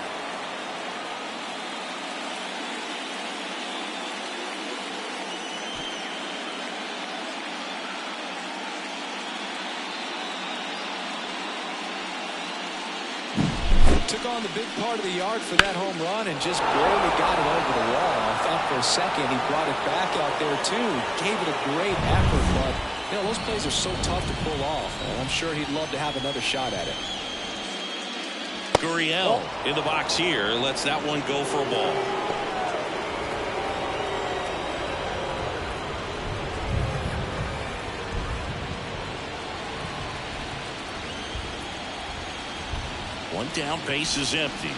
Took on the big part of the yard for that home run and just barely got it over the wall. I thought for a second he brought it back out there too. Gave it a great effort, but you know, those plays are so tough to pull off. And I'm sure he'd love to have another shot at it. Gurriel in the box here lets that one go for a ball. One down, base is empty.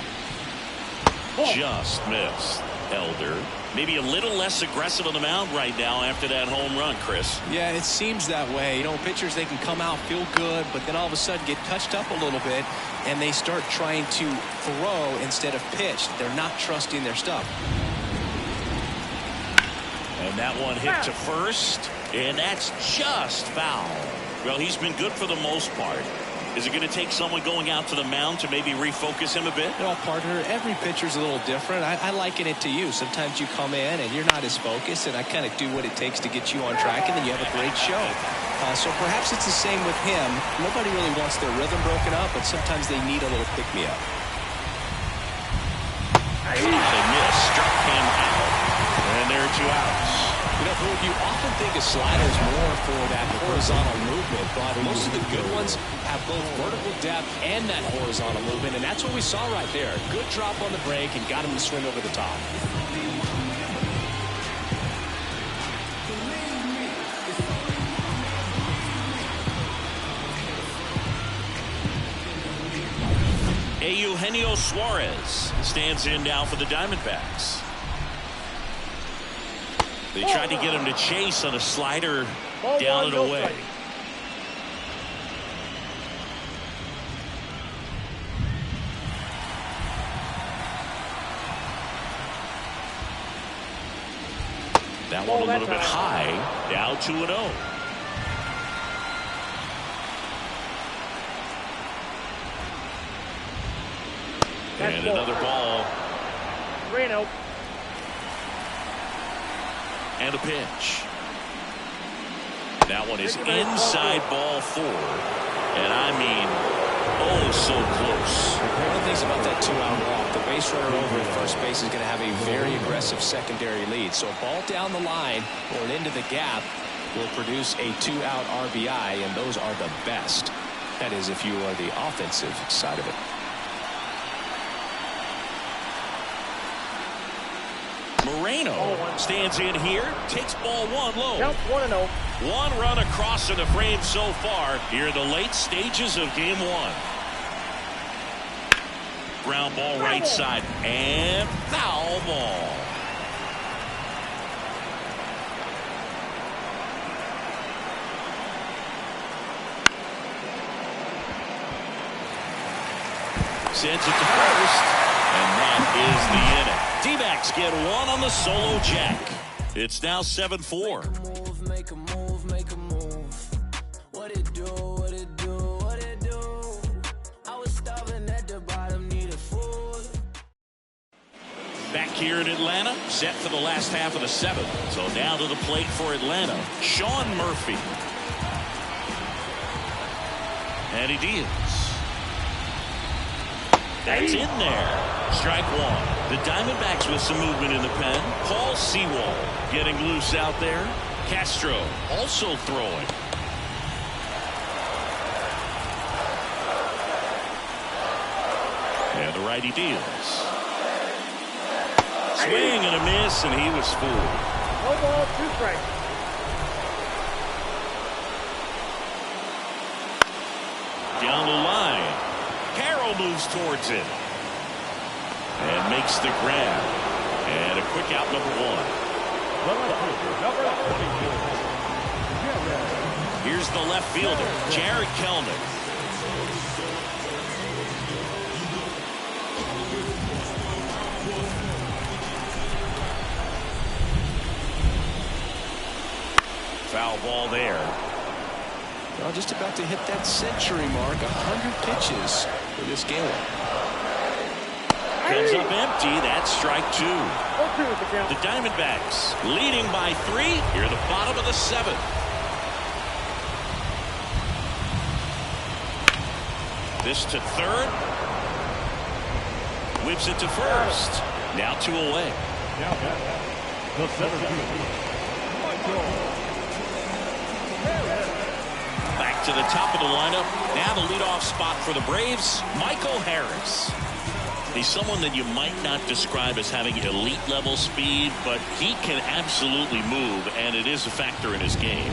Just missed. Elder maybe a little less aggressive on the mound right now after that home run, Chris. Yeah, it seems that way. You know, pitchers, they can come out, feel good, but then all of a sudden get touched up a little bit, and they start trying to throw instead of pitch. They're not trusting their stuff. And that one hit to first, and that's just foul. Well, he's been good for the most part. Is it going to take someone going out to the mound to maybe refocus him a bit? Well, partner, every pitcher's a little different. I liken it to you. Sometimes you come in and you're not as focused, and I kind of do what it takes to get you on track, and then you have a great show. So perhaps it's the same with him. Nobody really wants their rhythm broken up, but sometimes they need a little pick-me-up. They missed, struck him out, and there are 2 outs. You know, Boog, you often think of sliders more for that horizontal movement, but most of the good ones have both vertical depth and that horizontal movement, and that's what we saw right there. Good drop on the break and got him to swing over the top. Eugenio Suarez stands in now for the Diamondbacks. They tried to get him to chase on a slider down and away. That one a little bit high. Now 2-0. And another ball. Reno. And a pitch. That one is inside ball 4. And I mean, oh, so close. One of the things about that 2-out walk, the base runner over at first base is going to have a very aggressive secondary lead. So a ball down the line or into the gap will produce a 2-out RBI, and those are the best. That is, if you are the offensive side of it. Moreno stands in here, takes ball 1 low. Count 1-0. 1 run across in the frame so far here in the late stages of game 1. Ground ball right side and foul ball. Sends it to first, and that is the inning. D-backs get 1 on the solo jack. It's now 7-4. Make a move, make a move. What it do, what it do, what it do. I was starving at the bottom, needed food. Back here in Atlanta, set for the last half of the 7th. So now to the plate for Atlanta, Sean Murphy. And he deals. That's in there. Strike 1. The Diamondbacks with some movement in the pen. Paul Sewald getting loose out there. Castro also throwing. And the righty deals. Swing and a miss, and he was fooled. No ball, 2 strikes. Down the line. Carroll moves towards it. And makes the grab. And a quick out, number 1. Here's the left fielder, Jared Kelnick. Foul ball there. Well, just about to hit that century mark. 100 pitches for this game. Comes up empty. That's strike 2. 0-2 is the count. The Diamondbacks leading by 3 here at the bottom of the 7th. This to third. Whips it to first. Now 2 away. The center fielder, Michael. Back to the top of the lineup. Now the leadoff spot for the Braves, Michael Harris. He's someone that you might not describe as having elite level speed, but he can absolutely move, and it is a factor in his game.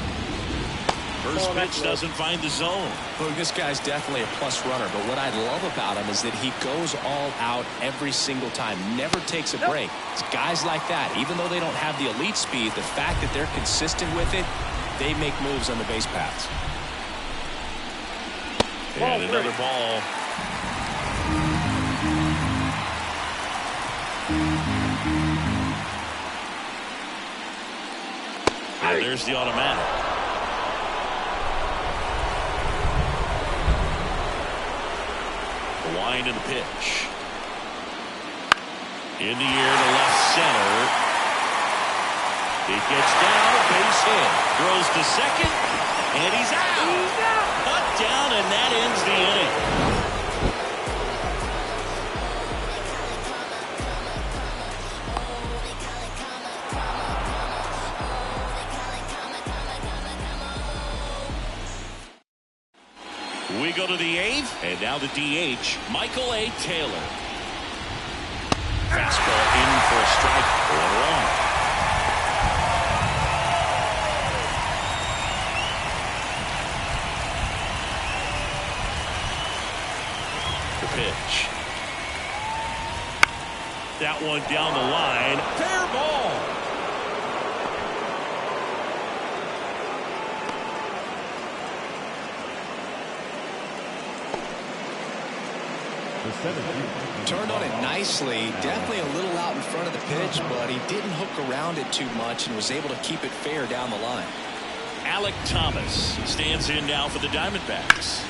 First pitch doesn't find the zone. Look, this guy's definitely a plus runner, but what I love about him is that he goes all out every single time, never takes a break. It's guys like that, even though they don't have the elite speed, the fact that they're consistent with it, they make moves on the base paths. And another ball. And there's the automatic. The wind and the pitch. In the air to left center. It gets down, base hit. Throws to second, and he's out. Cut down, and that ends the inning. We go to the 8th, and now the DH, Michael A. Taylor. Fastball in for a strike, 1-1. The pitch. That one down the line. Fair ball. Turned on it nicely, definitely a little out in front of the pitch, but he didn't hook around it too much and was able to keep it fair down the line. Alec Thomas stands in now for the Diamondbacks.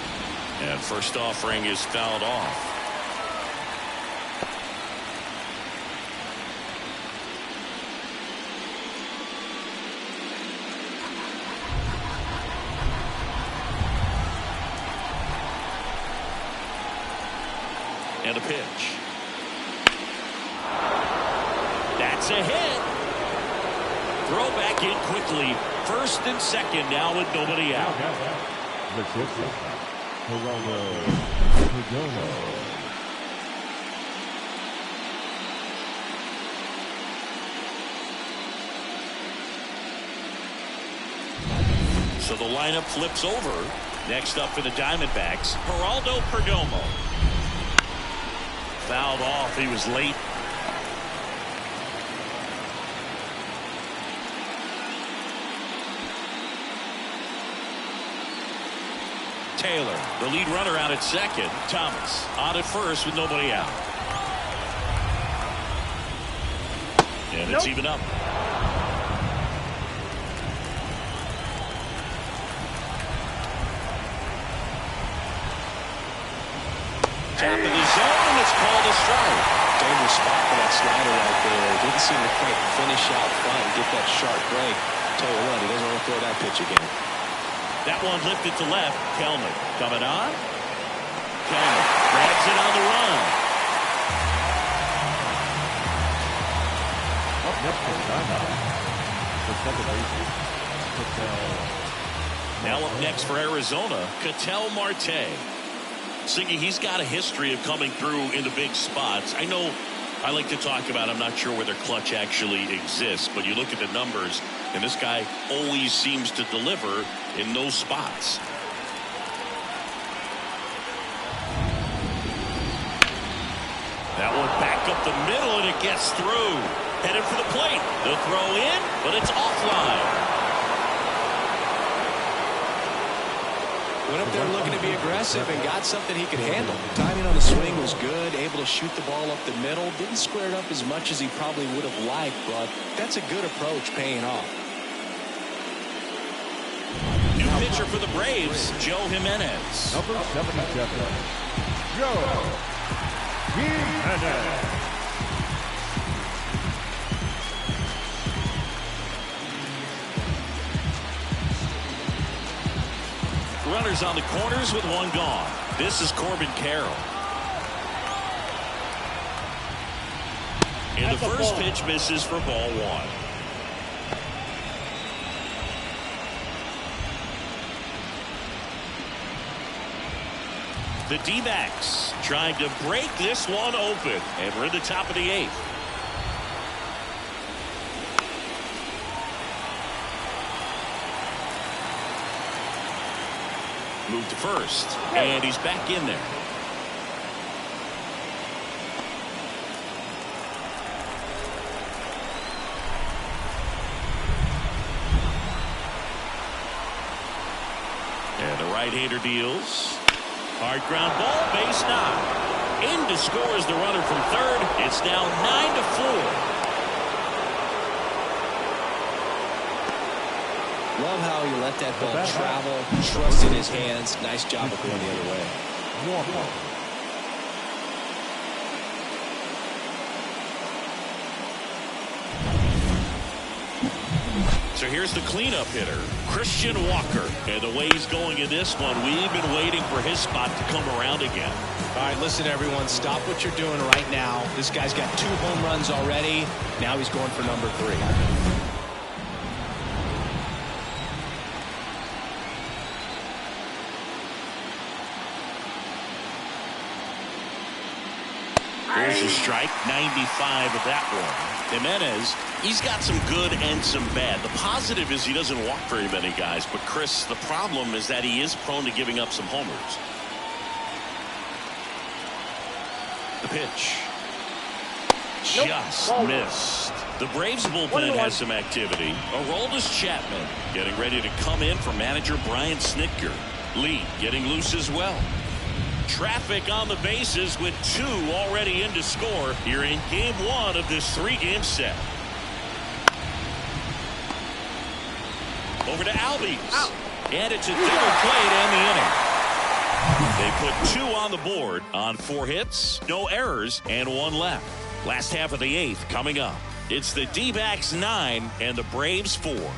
And first offering is fouled off. And a pitch. That's a hit. Throw back in quickly. First and second now with nobody out. So the lineup flips over. Next up for the Diamondbacks, Geraldo Perdomo. Fouled off. He was late. Taylor, the lead runner out at second. Thomas on at first with nobody out. And it's even up. Top of the zone, and it's called a strike. Dangerous spot for that slider right there. Didn't seem to quite finish out front and get that sharp break. Tell you what, he doesn't want to throw that pitch again. That one lifted to left. Kelman coming on. Kelman grabs it on the run. Up next for the second baseman, Now up next for Arizona, Ketel Marte. Siggy, he's got a history of coming through in the big spots. I know I like to talk about, I'm not sure whether clutch actually exists, but you look at the numbers, and this guy always seems to deliver in those spots. That one back up the middle, and it gets through. Headed for the plate. The throw in, but it's offline. Went up there looking to be aggressive and got something he could handle. Timing on the swing was good, able to shoot the ball up the middle. Didn't square it up as much as he probably would have liked, but that's a good approach paying off. New pitch catcher for the Braves, Joe Jimenez. Number 77, Joe Jimenez. Runners on the corners with one gone. This is Corbin Carroll. And the first pitch misses for ball one. The D-backs trying to break this one open, and we're at the top of the 8th. Moved to first, and he's back in there. And the right-hander deals. Hard ground ball, base knock. In to score is the runner from third. It's now 9-4. Love how he let that ball travel, trusted his hands. Nice job of going the other way. So here's the cleanup hitter, Christian Walker. And the way he's going in this one, we've been waiting for his spot to come around again. All right, listen, everyone. Stop what you're doing right now. This guy's got 2 home runs already. Now he's going for number 3. There's a strike, 95 of that one. Jimenez, he's got some good and some bad. The positive is he doesn't walk very many guys, but Chris, the problem is that he is prone to giving up some homers. The pitch. Just missed. The Braves bullpen has some activity. Aroldis Chapman getting ready to come in for manager Brian Snitker. Lee getting loose as well. Traffic on the bases with 2 already in to score here in game 1 of this 3-game set. Over to Albies. And it's a double play to end the inning. They put 2 on the board on 4 hits, no errors, and 1 left. Last half of the 8th coming up. It's the D-backs 9 and the Braves 4.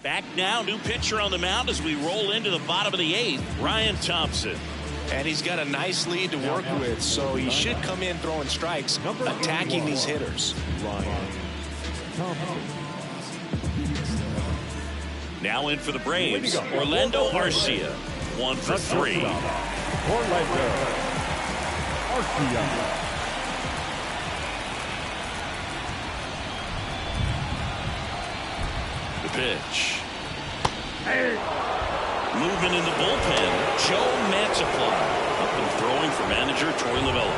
Back now, new pitcher on the mound as we roll into the bottom of the 8th, Ryan Thompson. And he's got a nice lead to work with, so he should come in throwing strikes, attacking these hitters. Now in for the Braves, Orlando Arcia. 1 for 3. Orlando Arcia. The pitch. Movement in the bullpen. Joe Mantiply up and throwing for manager Troy Lovullo.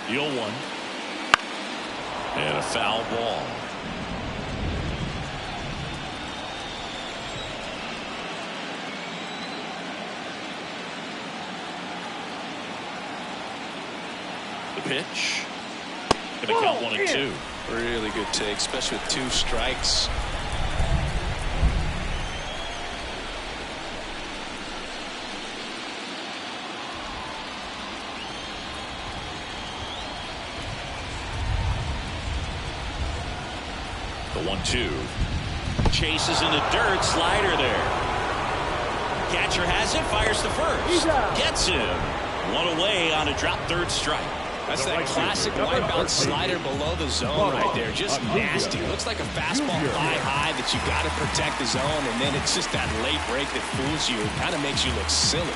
The 0-1. And a foul ball. Pitch. Gonna count 1 and 2. Really good take, especially with 2 strikes. The 1-2. Chases in the dirt. Slider there. Catcher has it. Fires to first. Gets him. 1 away on a drop third strike. That's that classic wideout slider below the zone right there. Just nasty. Looks like a fastball fly high that you got to protect the zone, and then it's just that late break that fools you. It kind of makes you look silly.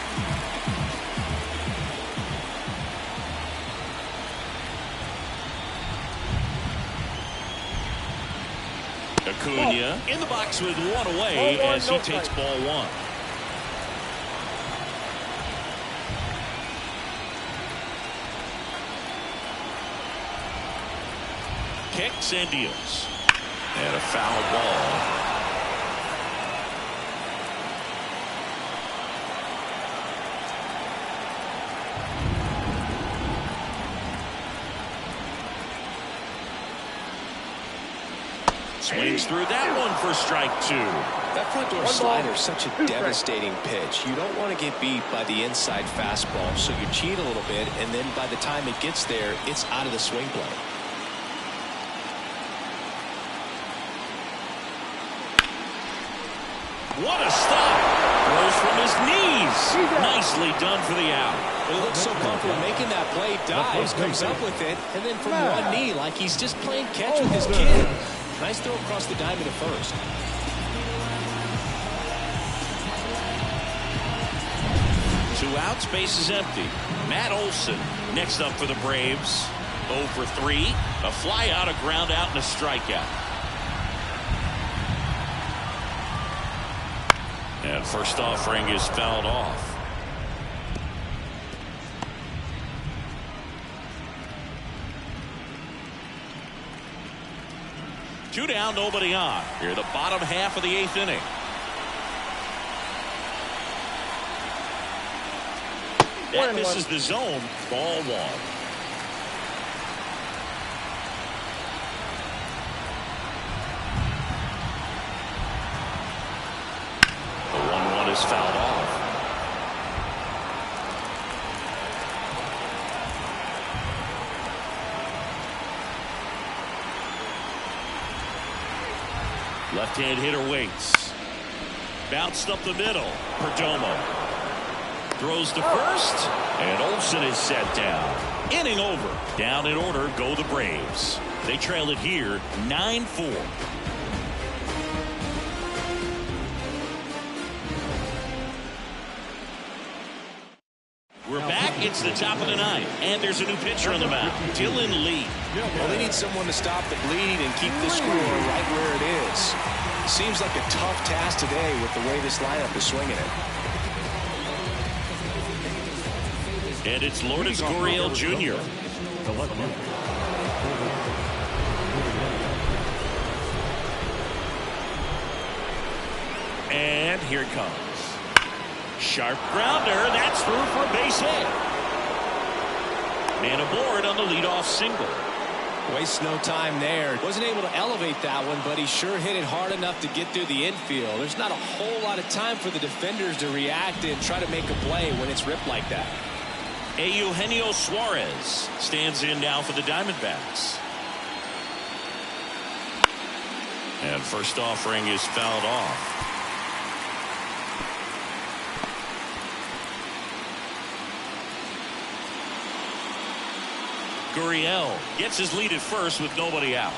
Acuna in the box with 1 away as he takes ball 1. Kicks and deals. And a foul ball. Swings through that one for strike 2. That front door slider is such a devastating pitch. You don't want to get beat by the inside fastball, so you cheat a little bit, and then by the time it gets there, it's out of the swing plane. What a stop. Throws from his knees. Nicely done for the out. He looks so comfortable making that play, dives, comes up with it, and then from one knee, like he's just playing catch with his kid. Nice throw across the diamond to first. 2 outs, base is empty. Matt Olson next up for the Braves. 0 for 3. A fly out, a ground out, and a strikeout. And first offering is fouled off. Two down, nobody on. Here, the bottom half of the 8th inning. That misses the zone. Ball 1. The 1-1 is fouled off. Left-hand hitter waits. Bounced up the middle. Perdomo throws to first, and Olson is set down. Inning over. Down in order go the Braves. They trail it here 9-4. We're back. It's the top of the 9th, and there's a new pitcher on the mound, Dylan Lee. Well, they need someone to stop the bleeding and keep the score right where it is. Seems like a tough task today with the way this lineup is swinging it. And it's Lourdes Gurriel Jr. And here it comes. Sharp grounder. That's through for a base hit. Man aboard on the leadoff single. Wastes no time there. Wasn't able to elevate that one, but he sure hit it hard enough to get through the infield. There's not a whole lot of time for the defenders to react and try to make a play when it's ripped like that. Eugenio Suarez stands in now for the Diamondbacks. And first offering is fouled off. Gurriel gets his lead at first with nobody out.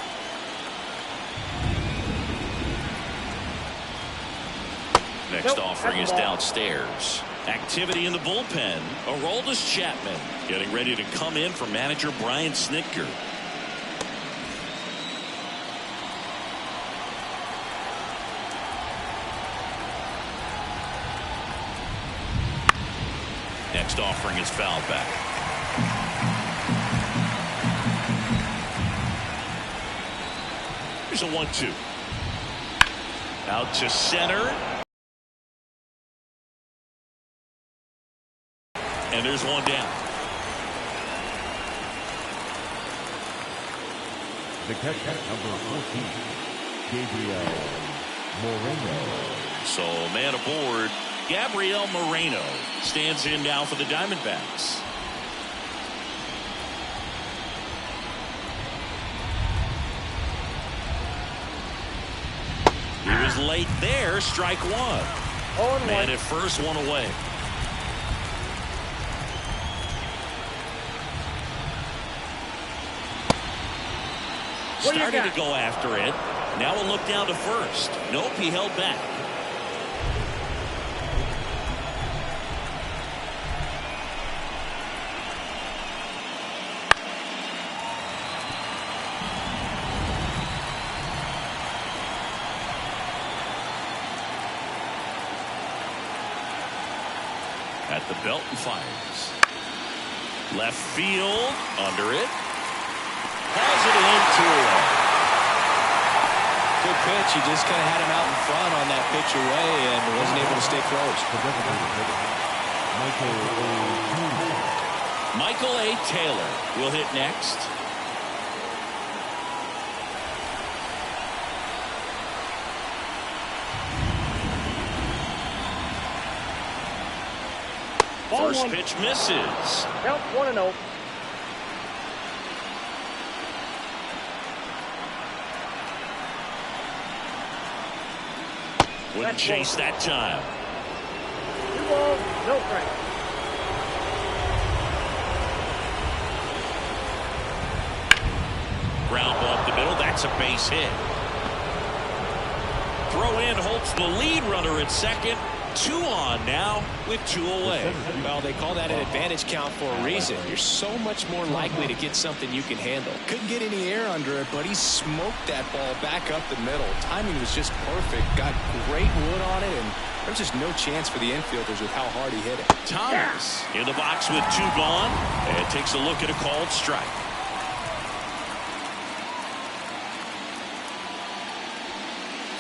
Next offering is downstairs. Activity in the bullpen. Aroldis Chapman getting ready to come in for manager Brian Snitker. Next offering is fouled back. Here's a 1-2. Out to center. And there's one down. The catcher, number 14, Gabriel Moreno. So man aboard, Gabriel Moreno stands in now for the Diamondbacks. He was late there, strike 1. Man at first, one away. Started to go after it. Now a look down to first. Nope, he held back. At the belt and fires. Left field, under it. Hauls it in 2-1. Good pitch. He just kind of had him out in front on that pitch away and wasn't able to stay close. Michael A. Taylor will hit next. First pitch misses. Count 1-0. Wouldn't chase that time. 2 balls, no strikes. Ground ball up the middle. That's a base hit. Throw in halts the lead runner at second. 2 on now with 2 away. Well, they call that an advantage count for a reason. You're so much more likely to get something you can handle. Couldn't get any air under it, but he smoked that ball back up the middle. Timing was just perfect. Got great wood on it, and there's just no chance for the infielders with how hard he hit it. Thomas in the box with 2 gone and takes a look at a called strike.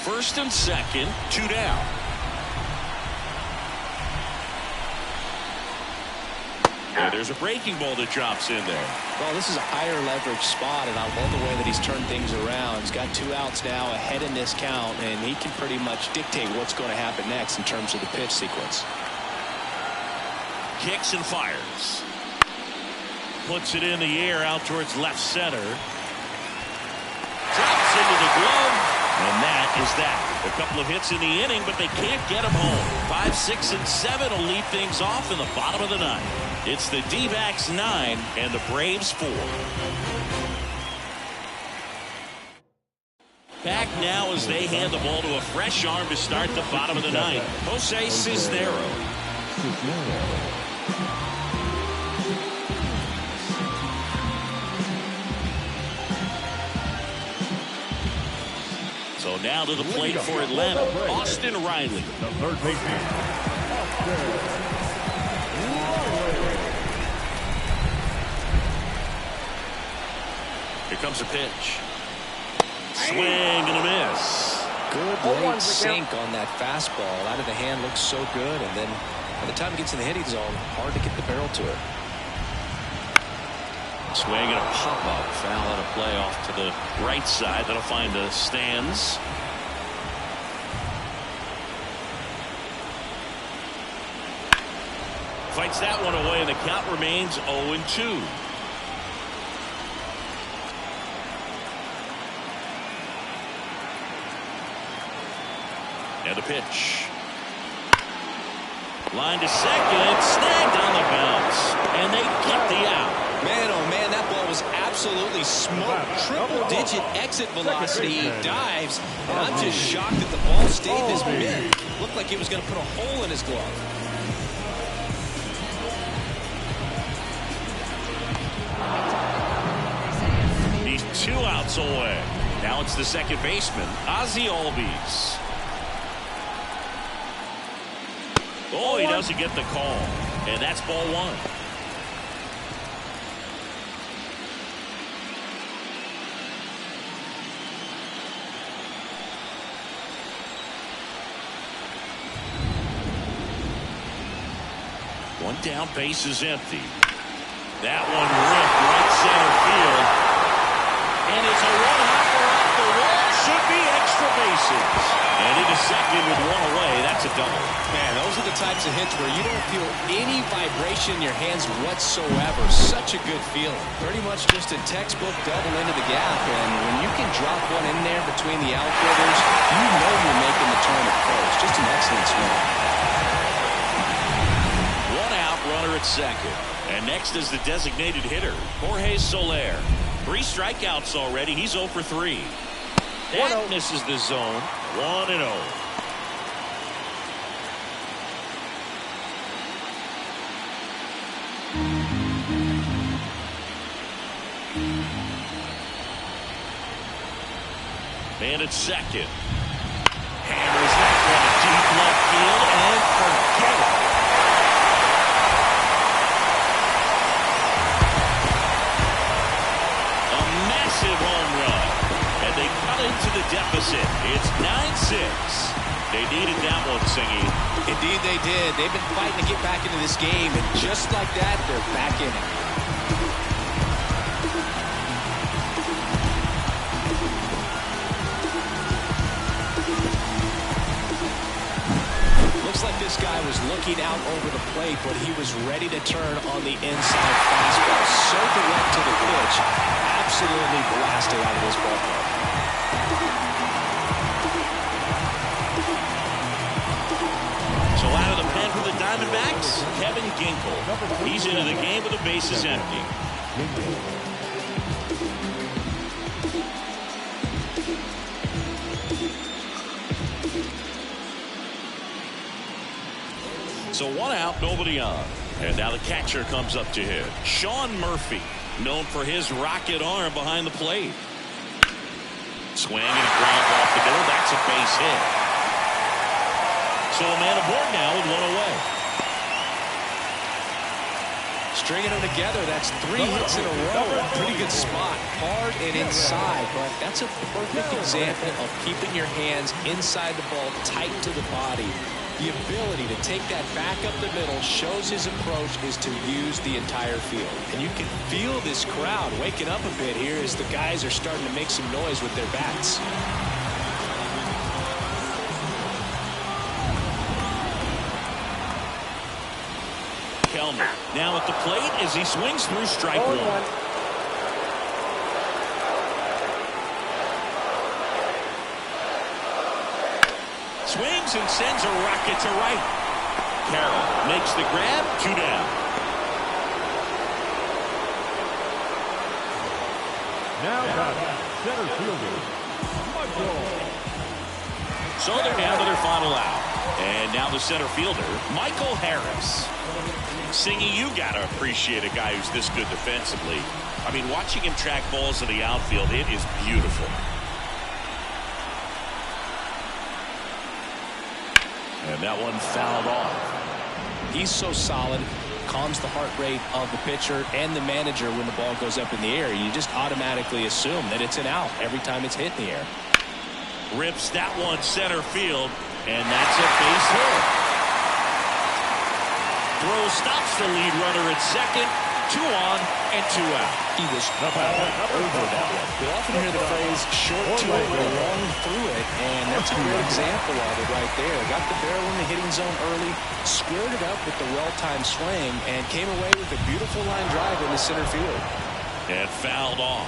First and second, 2 down. And there's a breaking ball that drops in there. Well, this is a higher leverage spot, and I love the way that he's turned things around. He's got 2 outs now ahead in this count, and he can pretty much dictate what's going to happen next in terms of the pitch sequence. Kicks and fires. Puts it in the air out towards left center. Drops into the glove. And that is that. A couple of hits in the inning, but they can't get him home. 5, 6, and 7 will lead things off in the bottom of the 9th. It's the D-backs 9 and the Braves 4. Back now as they hand the ball to a fresh arm to start the bottom of the 9th. Jose Cisneros. So now to the plate for Atlanta, Austin Riley. The third baseman, Austin Riley. Here comes a pitch. Swing and a miss. Good late sink on that fastball. Out of the hand looks so good, and then by the time it gets in the hitting zone, hard to get the barrel to it. Swing and a pop-up. Foul and a play off to the right side. That'll find the stands. Fights that one away, and the count remains 0-2. And a pitch. Line to second. Snagged on the bounce. And they get the out. Man, oh man, that ball was absolutely smoked. Triple-digit exit velocity. He dives, and I'm just shocked that the ball stayed this mid. Looked like he was going to put a hole in his glove. He's 2 outs away. Now it's the second baseman, Ozzie Albies. Oh, he doesn't get the call. And that's ball 1. One down, base is empty. That one ripped right center field. And it's a one-hopper off the wall. Should be extra bases. And into second with 1 away. That's a double. Man, those are the types of hits where you don't feel any vibration in your hands whatsoever. Such a good feeling. Pretty much just a textbook double into the gap. And when you can drop one in there between the outfielders, you know you're making the turn at first. Just an excellent swing. Runner at second. And next is the designated hitter, Jorge Soler. 3 strikeouts already. He's 0 for 3. That misses the zone. 1-0. Man at second. Hammers that one deep left field and forget it. Home run, and they cut into the deficit. It's 9-6. They needed that one, Singy. Indeed they did. They've been fighting to get back into this game, and just like that, they're back in it. Looks like this guy was looking out over the plate, but he was ready to turn on the inside fastball. So direct to the pitch. Absolutely blasted out of this ballpark. So out of the pen for the Diamondbacks, Kevin Ginkel. He's into the game with the bases empty. So 1 out, nobody on. And now the catcher comes up to hit. Sean Murphy, known for his rocket arm behind the plate. Swing and a ground ball off the middle. That's a base hit. So a man aboard now with 1 away. Stringing them together, that's 3 hits in a row. Pretty good spot, hard and inside, but that's a perfect example of keeping your hands inside the ball, tight to the body. The ability to take that back up the middle shows his approach is to use the entire field. And you can feel this crowd waking up a bit here as the guys are starting to make some noise with their bats. Kelmer now at the plate as he swings through strike 1. Swings and sends a rocket to right. Carroll makes the grab. 2 down. Now batting, center fielder, Michael. So they're down to their final out. And now the center fielder, Michael Harris. Singy, you got to appreciate a guy who's this good defensively. I mean, watching him track balls in the outfield, it is beautiful. And that one fouled off. He's so solid, calms the heart rate of the pitcher and the manager when the ball goes up in the air. You just automatically assume that it's an out every time it's hit in the air. Rips that one center field, and that's a base hit. Throw stops the lead runner at second. 2 on and 2 out. He was over that one. We often hear the phrase short to it, long through it, and that's a great example of it right there. Got the barrel in the hitting zone early, squared it up with the well-timed swing, and came away with a beautiful line drive in the center field. And fouled off.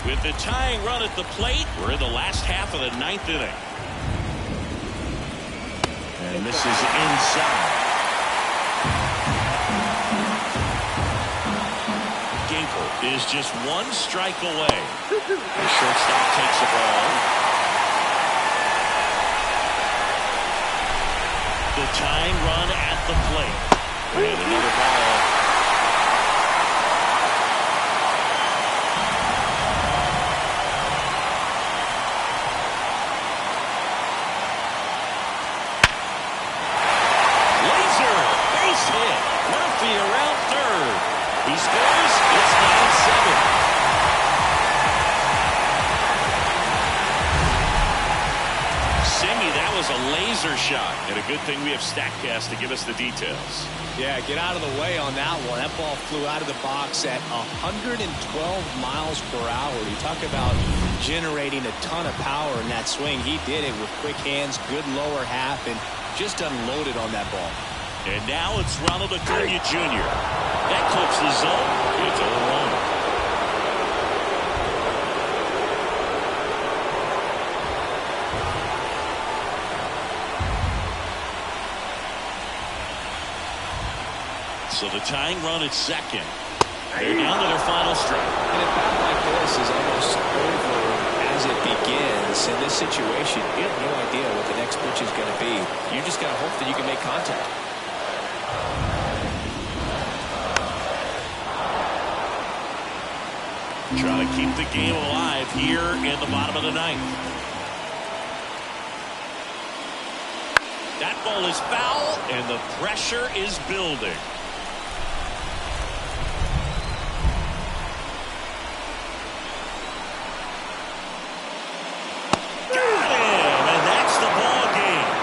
With the tying run at the plate, we're in the last half of the 9th inning. And this is inside. Ginkel is just 1 strike away. The shortstop takes the ball. The tying run at the plate. And another ball. Around third. He scores. It's 9-7. Simi, that was a laser shot. And a good thing we have StatCast to give us the details. Yeah, get out of the way on that one. That ball flew out of the box at 112 miles per hour. You talk about generating a ton of power in that swing. He did it with quick hands, good lower half, and just unloaded on that ball. And now it's Ronald Acuna Jr. That clips the zone. It's 0-1. So the tying run at second. They're down to their final strike. And a bat like this is almost over as it begins. In this situation, you have no idea what the next pitch is going to be. You just got to hope that you can make contact. Trying to keep the game alive here in the bottom of the 9th. That ball is foul, and the pressure is building. Got him, and that's the ball game.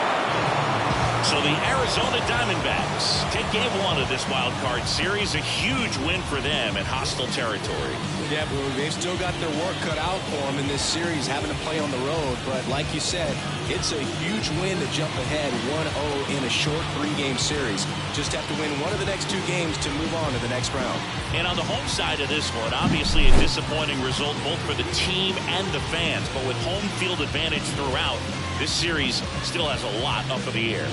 Arizona Diamondbacks take game one of this wild card series. A huge win for them in hostile territory. Yeah, Boo, they've still got their work cut out for them in this series, having to play on the road. But like you said, it's a huge win to jump ahead 1-0 in a short 3-game series. Just have to win one of the next 2 games to move on to the next round. And on the home side of this one, obviously a disappointing result both for the team and the fans. But with home field advantage throughout, this series still has a lot up in the air.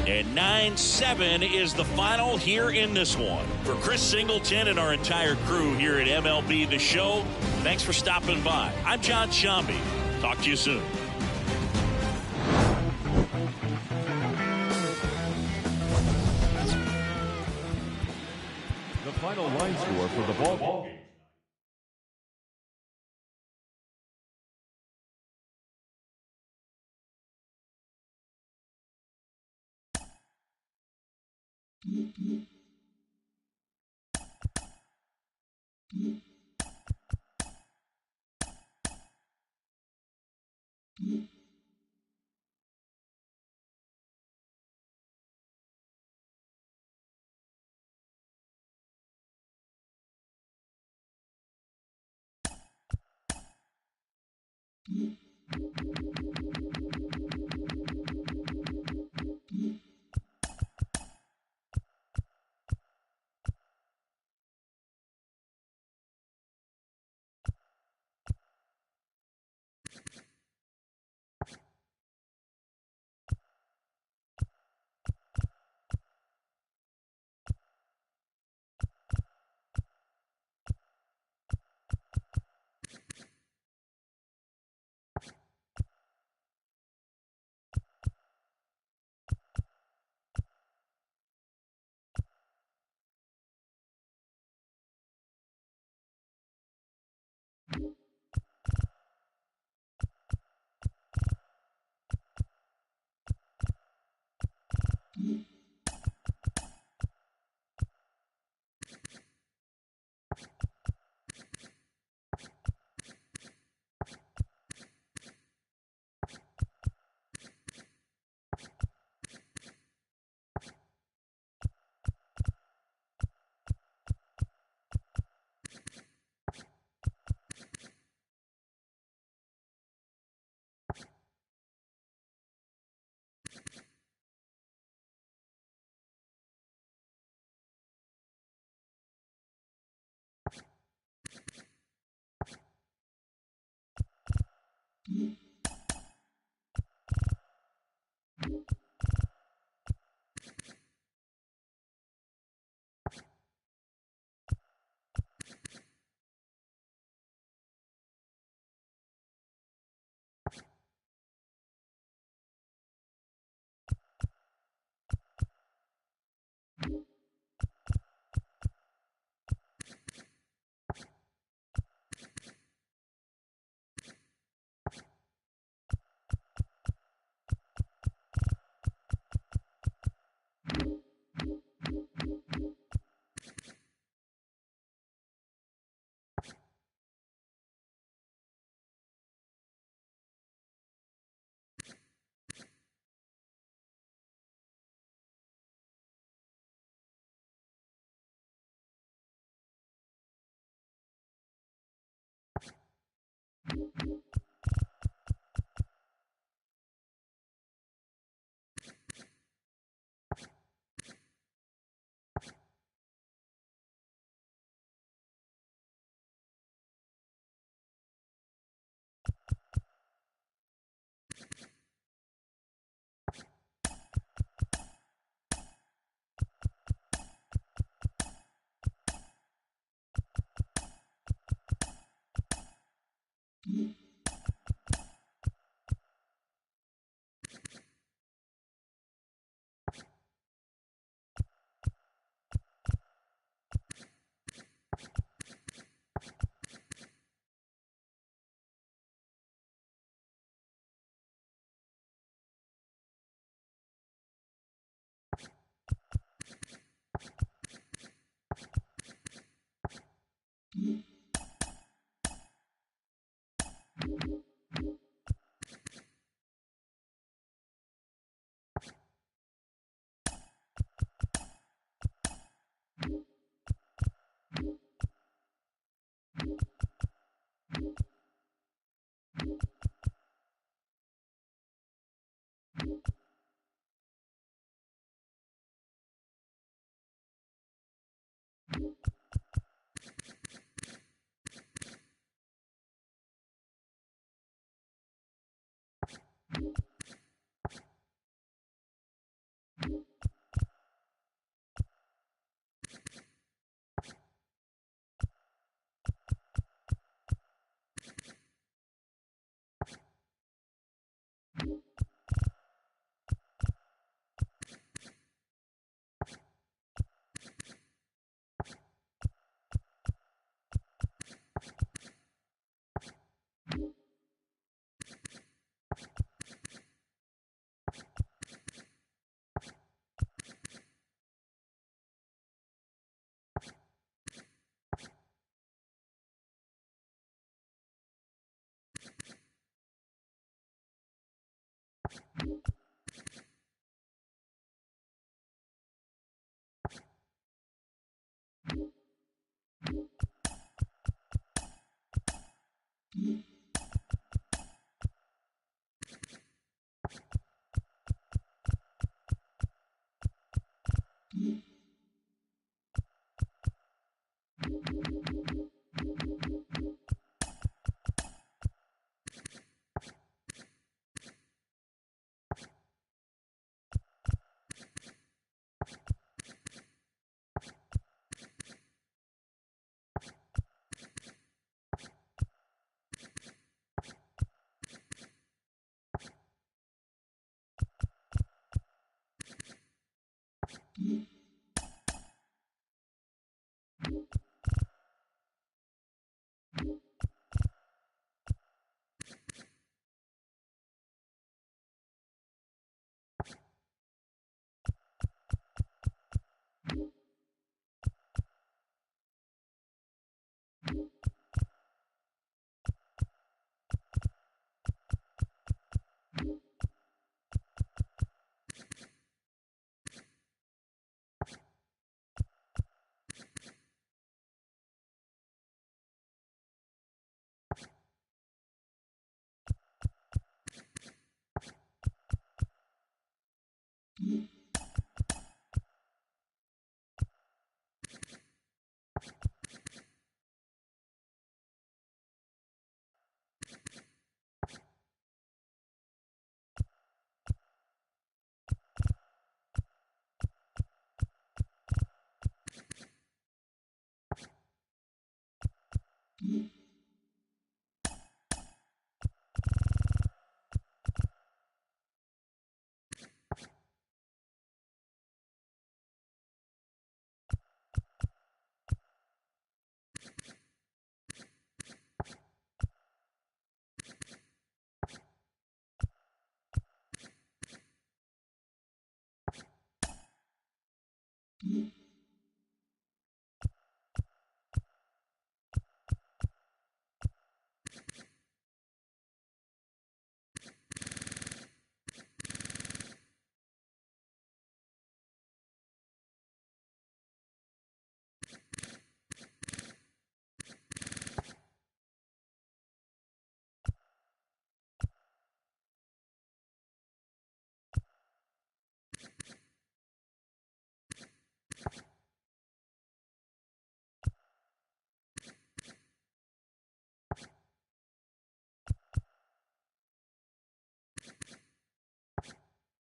And 9-7 is the final here in this one. For Chris Singleton and our entire crew here at MLB The Show, thanks for stopping by. I'm John Shambi. Talk to you soon. The final line score for the ball game.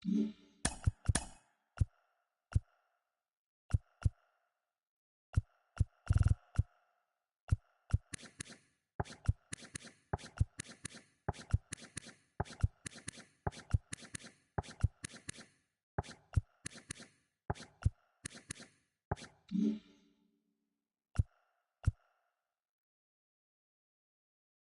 Mm-hmm.